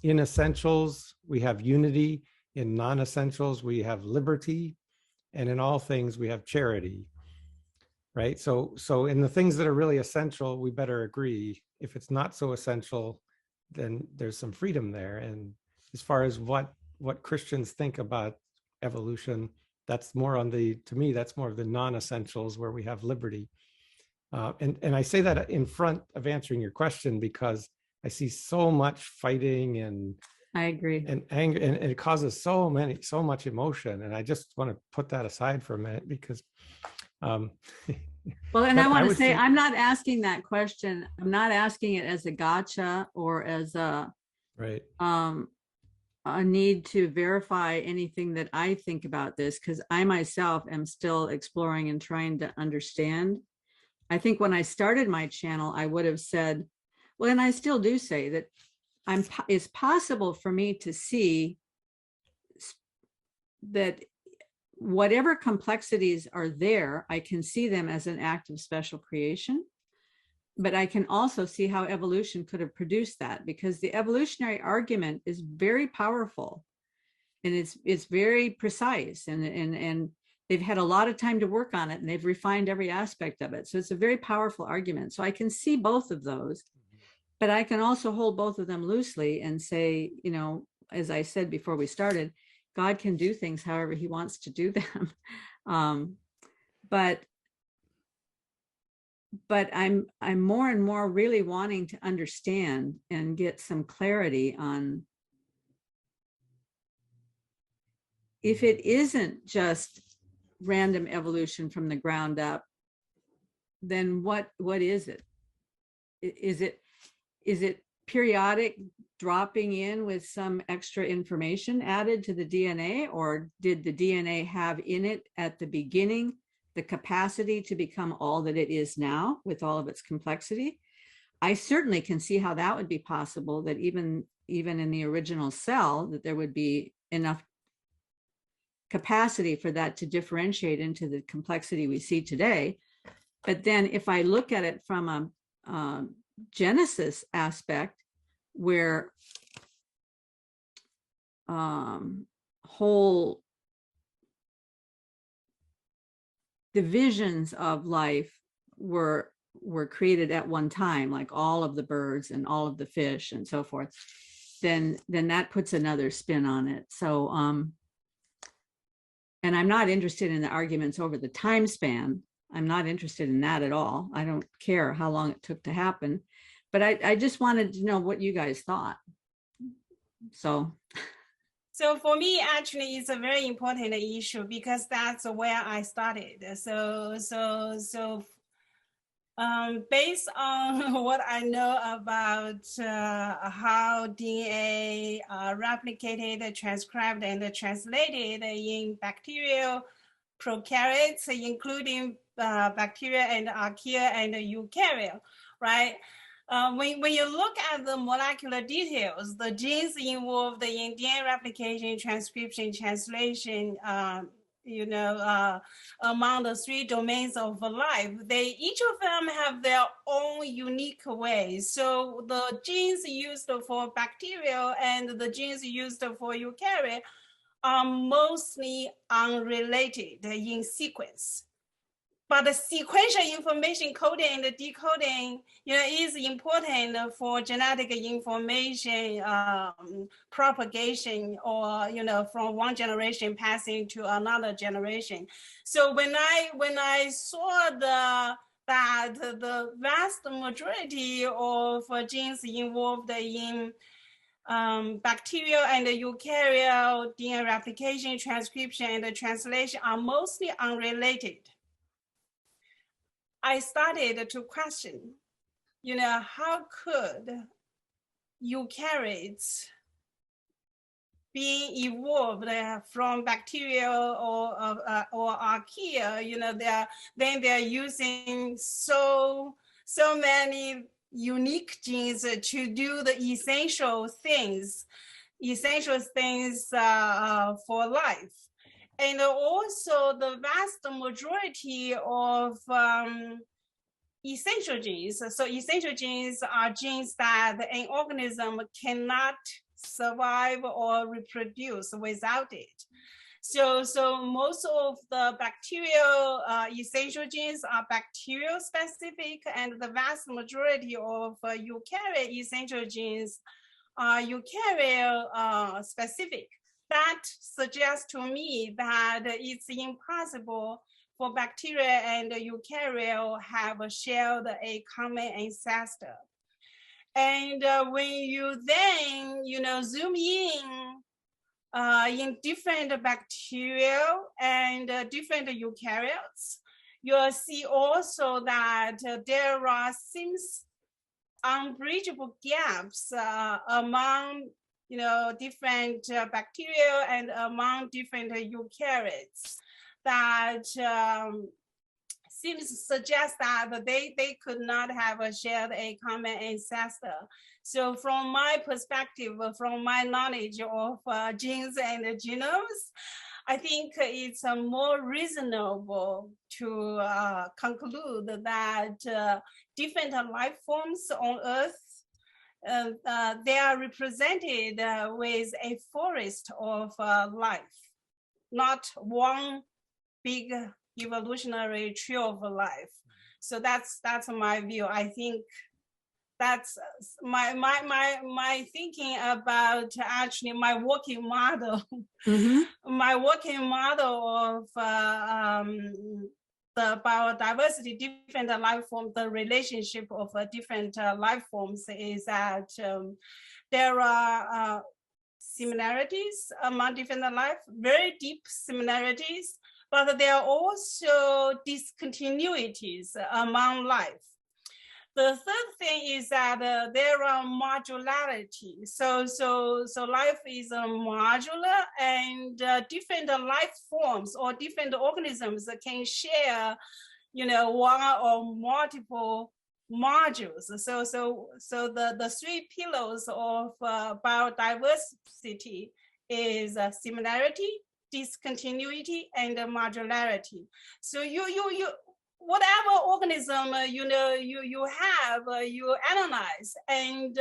in essentials, we have unity. In non-essentials, we have liberty. And in all things, we have charity. right? So in the things that are really essential, we better agree. If it's not so essential, then there's some freedom there. And as far as what Christians think about evolution, that's more on to me, that's more of the non-essentials where we have liberty. And I say that in front of answering your question because I see so much fighting and I agree. and anger, and it causes so much emotion. And I just want to put that aside for a minute because well, and I want to say, I'm not asking that question. I'm not asking it as a gotcha or as a right. A need to verify anything that I think about this, because I myself am still exploring and trying to understand. I think when I started my channel, I would have said, well, and I still do say that it's possible for me to see that whatever complexities are there, I can see them as an act of special creation. But I can also see how evolution could have produced that, because the evolutionary argument is very powerful and it's very precise, and they've had a lot of time to work on it and they've refined every aspect of it. So it's a very powerful argument. So I can see both of those, but I can also hold both of them loosely and say, you know, as I said before we started, God can do things however he wants to do them. But I'm more and more really wanting to understand and get some clarity on if it isn't just random evolution from the ground up, then what is it? Is it periodic dropping in with some extra information added to the DNA, or did the DNA have in it at the beginning the capacity to become all that it is now with all of its complexity? I certainly can see how that would be possible, that even in the original cell, that there would be enough capacity for that to differentiate into the complexity we see today. But then if I look at it from a genesis aspect, where whole divisions of life were created at one time, like all of the birds and all of the fish and so forth, then that puts another spin on it. So and I'm not interested in the arguments over the time span. I'm not interested in that at all. I don't care how long it took to happen, but I just wanted to know what you guys thought. So for me, actually, it's a very important issue because that's where I started. So based on what I know about how DNA replicated, transcribed, and translated in bacterial prokaryotes, including bacteria and archaea and eukarya, right? When you look at the molecular details, the genes involved in DNA replication, transcription, translation, among the three domains of life, each of them have their own unique ways. So the genes used for bacteria and the genes used for eukarya are mostly unrelated in sequence. But the sequential information coding and decoding, is important for genetic information propagation, or from one generation passing to another generation. So when I saw that the vast majority of genes involved in bacterial and eukaryote DNA replication, transcription, and translation are mostly unrelated, I started to question, how could eukaryotes being evolved from bacteria or archaea, they're using so many unique genes to do the essential things for life. And also the vast majority of essential genes. So essential genes are genes that an organism cannot survive or reproduce without it. So most of the bacterial essential genes are bacterial specific, and the vast majority of eukaryote essential genes are eukaryote specific. That suggests to me that it's impossible for bacteria and eukaryote have shared a common ancestor. And when you then, zoom in different bacteria and different eukaryotes, you'll see also that there are seems unbridgeable gaps among different bacteria and among different eukaryotes that seems to suggest that they could not have shared a common ancestor. So from my perspective, from my knowledge of genes and genomes, I think it's more reasonable to conclude that different life forms on Earth, they are represented with a forest of life, not one big evolutionary tree of life. So that's my view. I think that's my thinking about actually my working model. Mm-hmm. My working model of the biodiversity, different life forms, the relationship of different life forms is that there are similarities among different life, very deep similarities, but there are also discontinuities among life. The third thing is that there are modularity. So life is modular, and different life forms or different organisms can share, one or multiple modules. So the three pillars of biodiversity is similarity, discontinuity, and modularity. So you whatever organism you have, you analyze and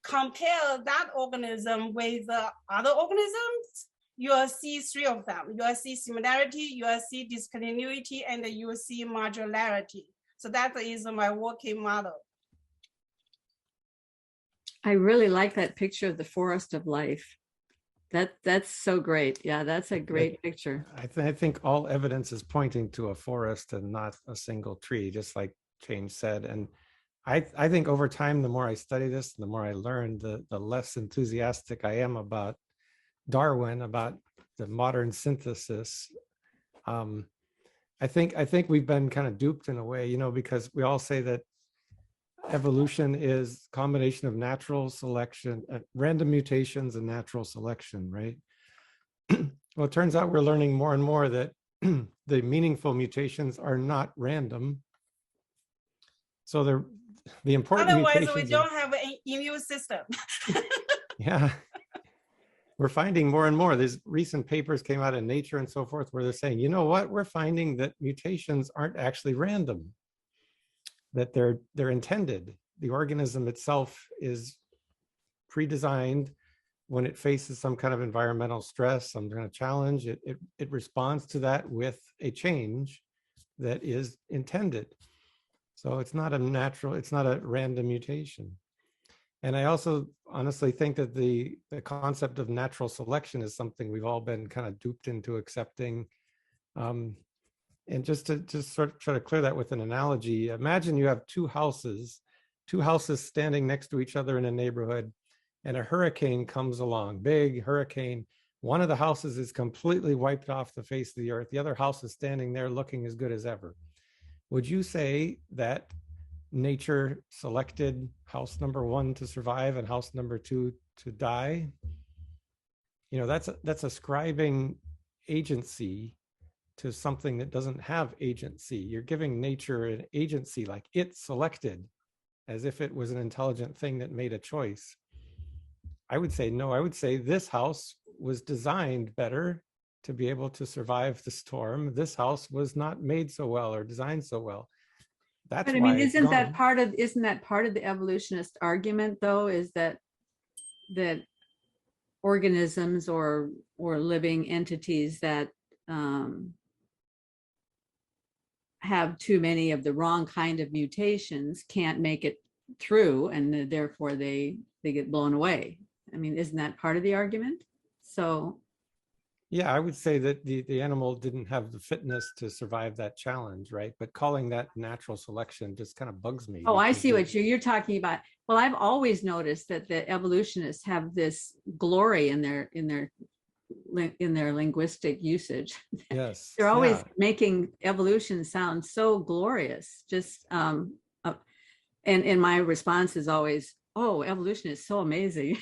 compare that organism with other organisms, you will see three of them. You will see similarity, you will see discontinuity, and you will see modularity. So that is my working model. I really like that picture of the forest of life. That's so great. Yeah, that's a great picture. I think all evidence is pointing to a forest and not a single tree, just like Change said. And I think over time, the more I study this, the more I learn, the less enthusiastic I am about Darwin, about the modern synthesis. I think we've been kind of duped in a way, because we all say that evolution is a combination of natural selection, random mutations and natural selection, right? Well, it turns out we're learning more and more that the meaningful mutations are not random. So the important otherwise we don't have an immune system. Yeah. We're finding more and more. There's recent papers came out in Nature and so forth where they're saying, you know what, we're finding that mutations aren't actually random, that they're intended. The organism itself is pre-designed. When it faces some kind of environmental stress, some kind of challenge, it responds to that with a change that is intended. So it's not a random mutation. And I also honestly think that the concept of natural selection is something we've all been kind of duped into accepting. And just sort of try to clear that with an analogy, imagine you have two houses standing next to each other in a neighborhood, and a hurricane comes along, big hurricane. One of the houses is completely wiped off the face of the earth. The other house is standing there looking as good as ever. Would you say that nature selected house number one to survive and house number two to die? That's ascribing agency to something that doesn't have agency. You're giving nature an agency, like it selected, as if it was an intelligent thing that made a choice. I would say no. I would say this house was designed better to be able to survive the storm. This house was not made so well or designed so well. That's but I mean, isn't that part of the evolutionist argument, though, is that organisms or living entities that have too many of the wrong kind of mutations can't make it through, and therefore they get blown away. I mean, isn't that part of the argument? So yeah, I would say that the animal didn't have the fitness to survive that challenge, right? But calling that natural selection just kind of bugs me. oh, I see what you're talking about. Well, I've always noticed that the evolutionists have this glory in their linguistic usage. Yes, They're always making evolution sound so glorious. Just and my response is always, oh, evolution is so amazing.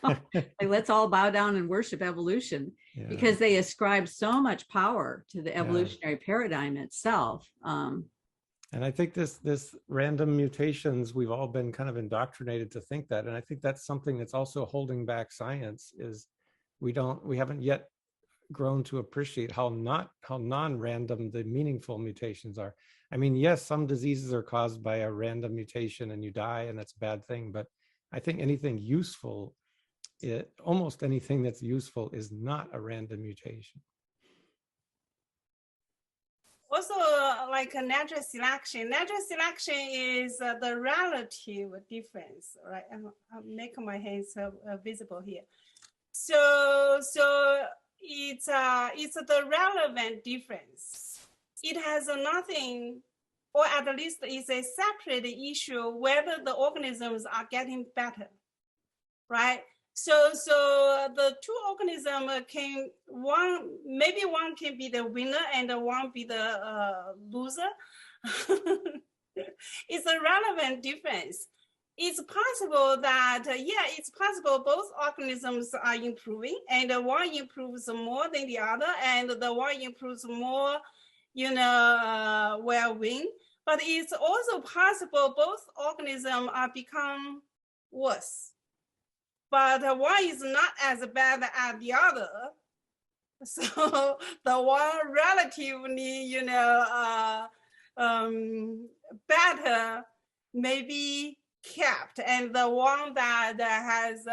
Like, let's all bow down and worship evolution, because they ascribe so much power to the evolutionary paradigm itself. And I think this random mutations, we've all been kind of indoctrinated to think that. And I think that's something that's also holding back science, is we haven't yet grown to appreciate how non-random the meaningful mutations are. I mean, yes, some diseases are caused by a random mutation and you die, and that's a bad thing. But I think anything useful, almost anything that's useful, is not a random mutation. Also, like a natural selection. Natural selection is the relative difference, right? I'll make my hands visible here. So it's the relevant difference. It has nothing, or at least it's a separate issue whether the organisms are getting better, right? So the two organisms maybe one can be the winner and one be the loser. It's a relevant difference. It's possible that, it's possible both organisms are improving, and one improves more than the other, and the one improves more, will win. But it's also possible both organisms are become worse, but one is not as bad as the other. So the one relatively, better maybe kept, and the one that has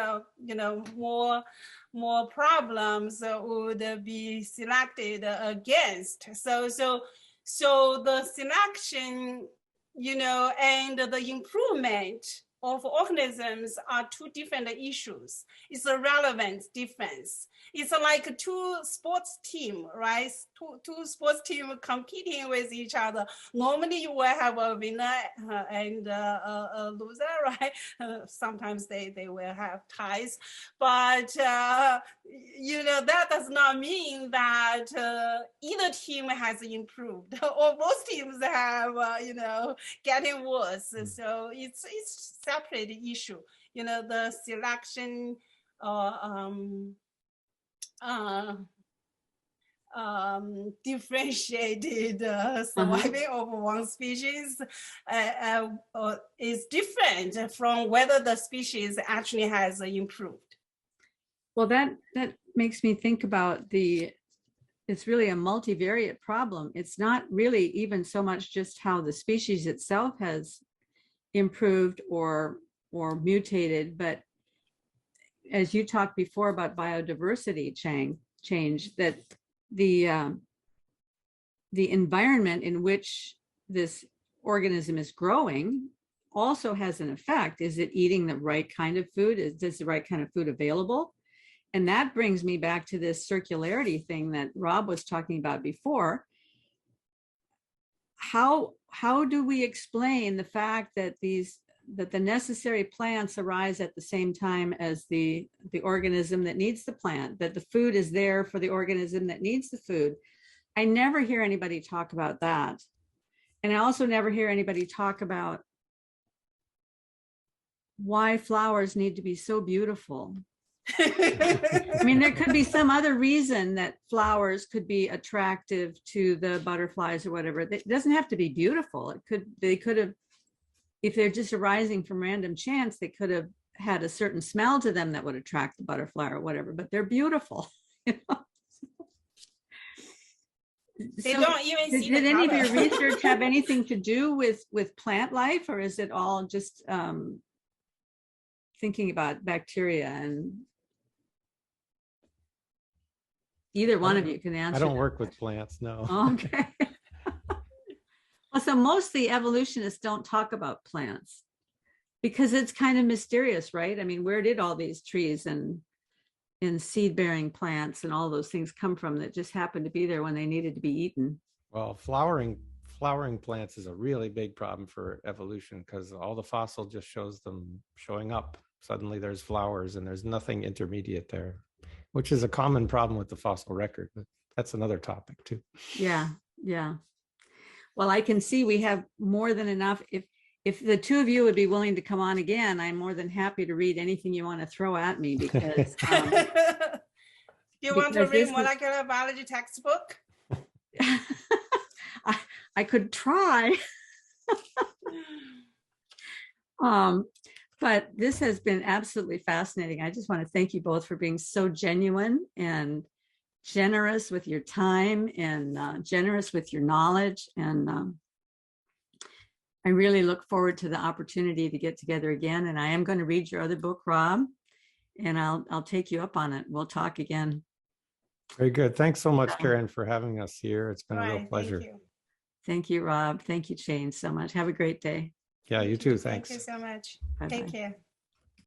more problems would be selected against. So the selection, and the improvement of organisms are two different issues. It's a relevant difference. It's like two sports team, right? Two sports team competing with each other. Normally you will have a winner and a loser, right? Sometimes they will have ties, but that does not mean that either team has improved or both teams have, getting worse. So it's separate issue. The selection differentiated surviving of one species is different from whether the species actually has improved. Well, that makes me think about it's really a multivariate problem. It's not really even so much just how the species itself has improved or mutated, but as you talked before about biodiversity change, that the environment in which this organism is growing also has an effect. Is it eating the right kind of food? Is the right kind of food available? And that brings me back to this circularity thing that Rob was talking about before. How do we explain the fact that the necessary plants arise at the same time as the organism that needs the plant, that the food is there for the organism that needs the food? I never hear anybody talk about that. And I also never hear anybody talk about why flowers need to be so beautiful. I mean, there could be some other reason that flowers could be attractive to the butterflies or whatever. It doesn't have to be beautiful. They could have, if they're just arising from random chance, they could have had a certain smell to them that would attract the butterfly or whatever, but they're beautiful. They don't even see did the any of color. your research have anything to do with plant life, or is it all just thinking about bacteria and either one of you can answer. I don't that work with question. plants, no. Okay. Well, so most of the evolutionists don't talk about plants because it's kind of mysterious, right? I mean, where did all these trees and seed-bearing plants and all those things come from that just happened to be there when they needed to be eaten? Well, flowering plants is a really big problem for evolution because all the fossil just shows them showing up. Suddenly there's flowers and there's nothing intermediate there, which is a common problem with the fossil record, but that's another topic too. Yeah, yeah. Well, I can see we have more than enough. If the two of you would be willing to come on again, I'm more than happy to read anything you want to throw at me because You want to because read this is- molecular biology textbook? I could try. But this has been absolutely fascinating. I just want to thank you both for being so genuine and generous with your time and generous with your knowledge. And I really look forward to the opportunity to get together again. And I am going to read your other book, Rob, and I'll take you up on it. We'll talk again. Very good. Thanks so much, Karen, for having us here. It's been a real Right, pleasure. Thank you. Thank you, Rob. Thank you, Jane, so much. Have a great day. Yeah, you too. Thanks. Thank you so much. Bye-bye. Take care.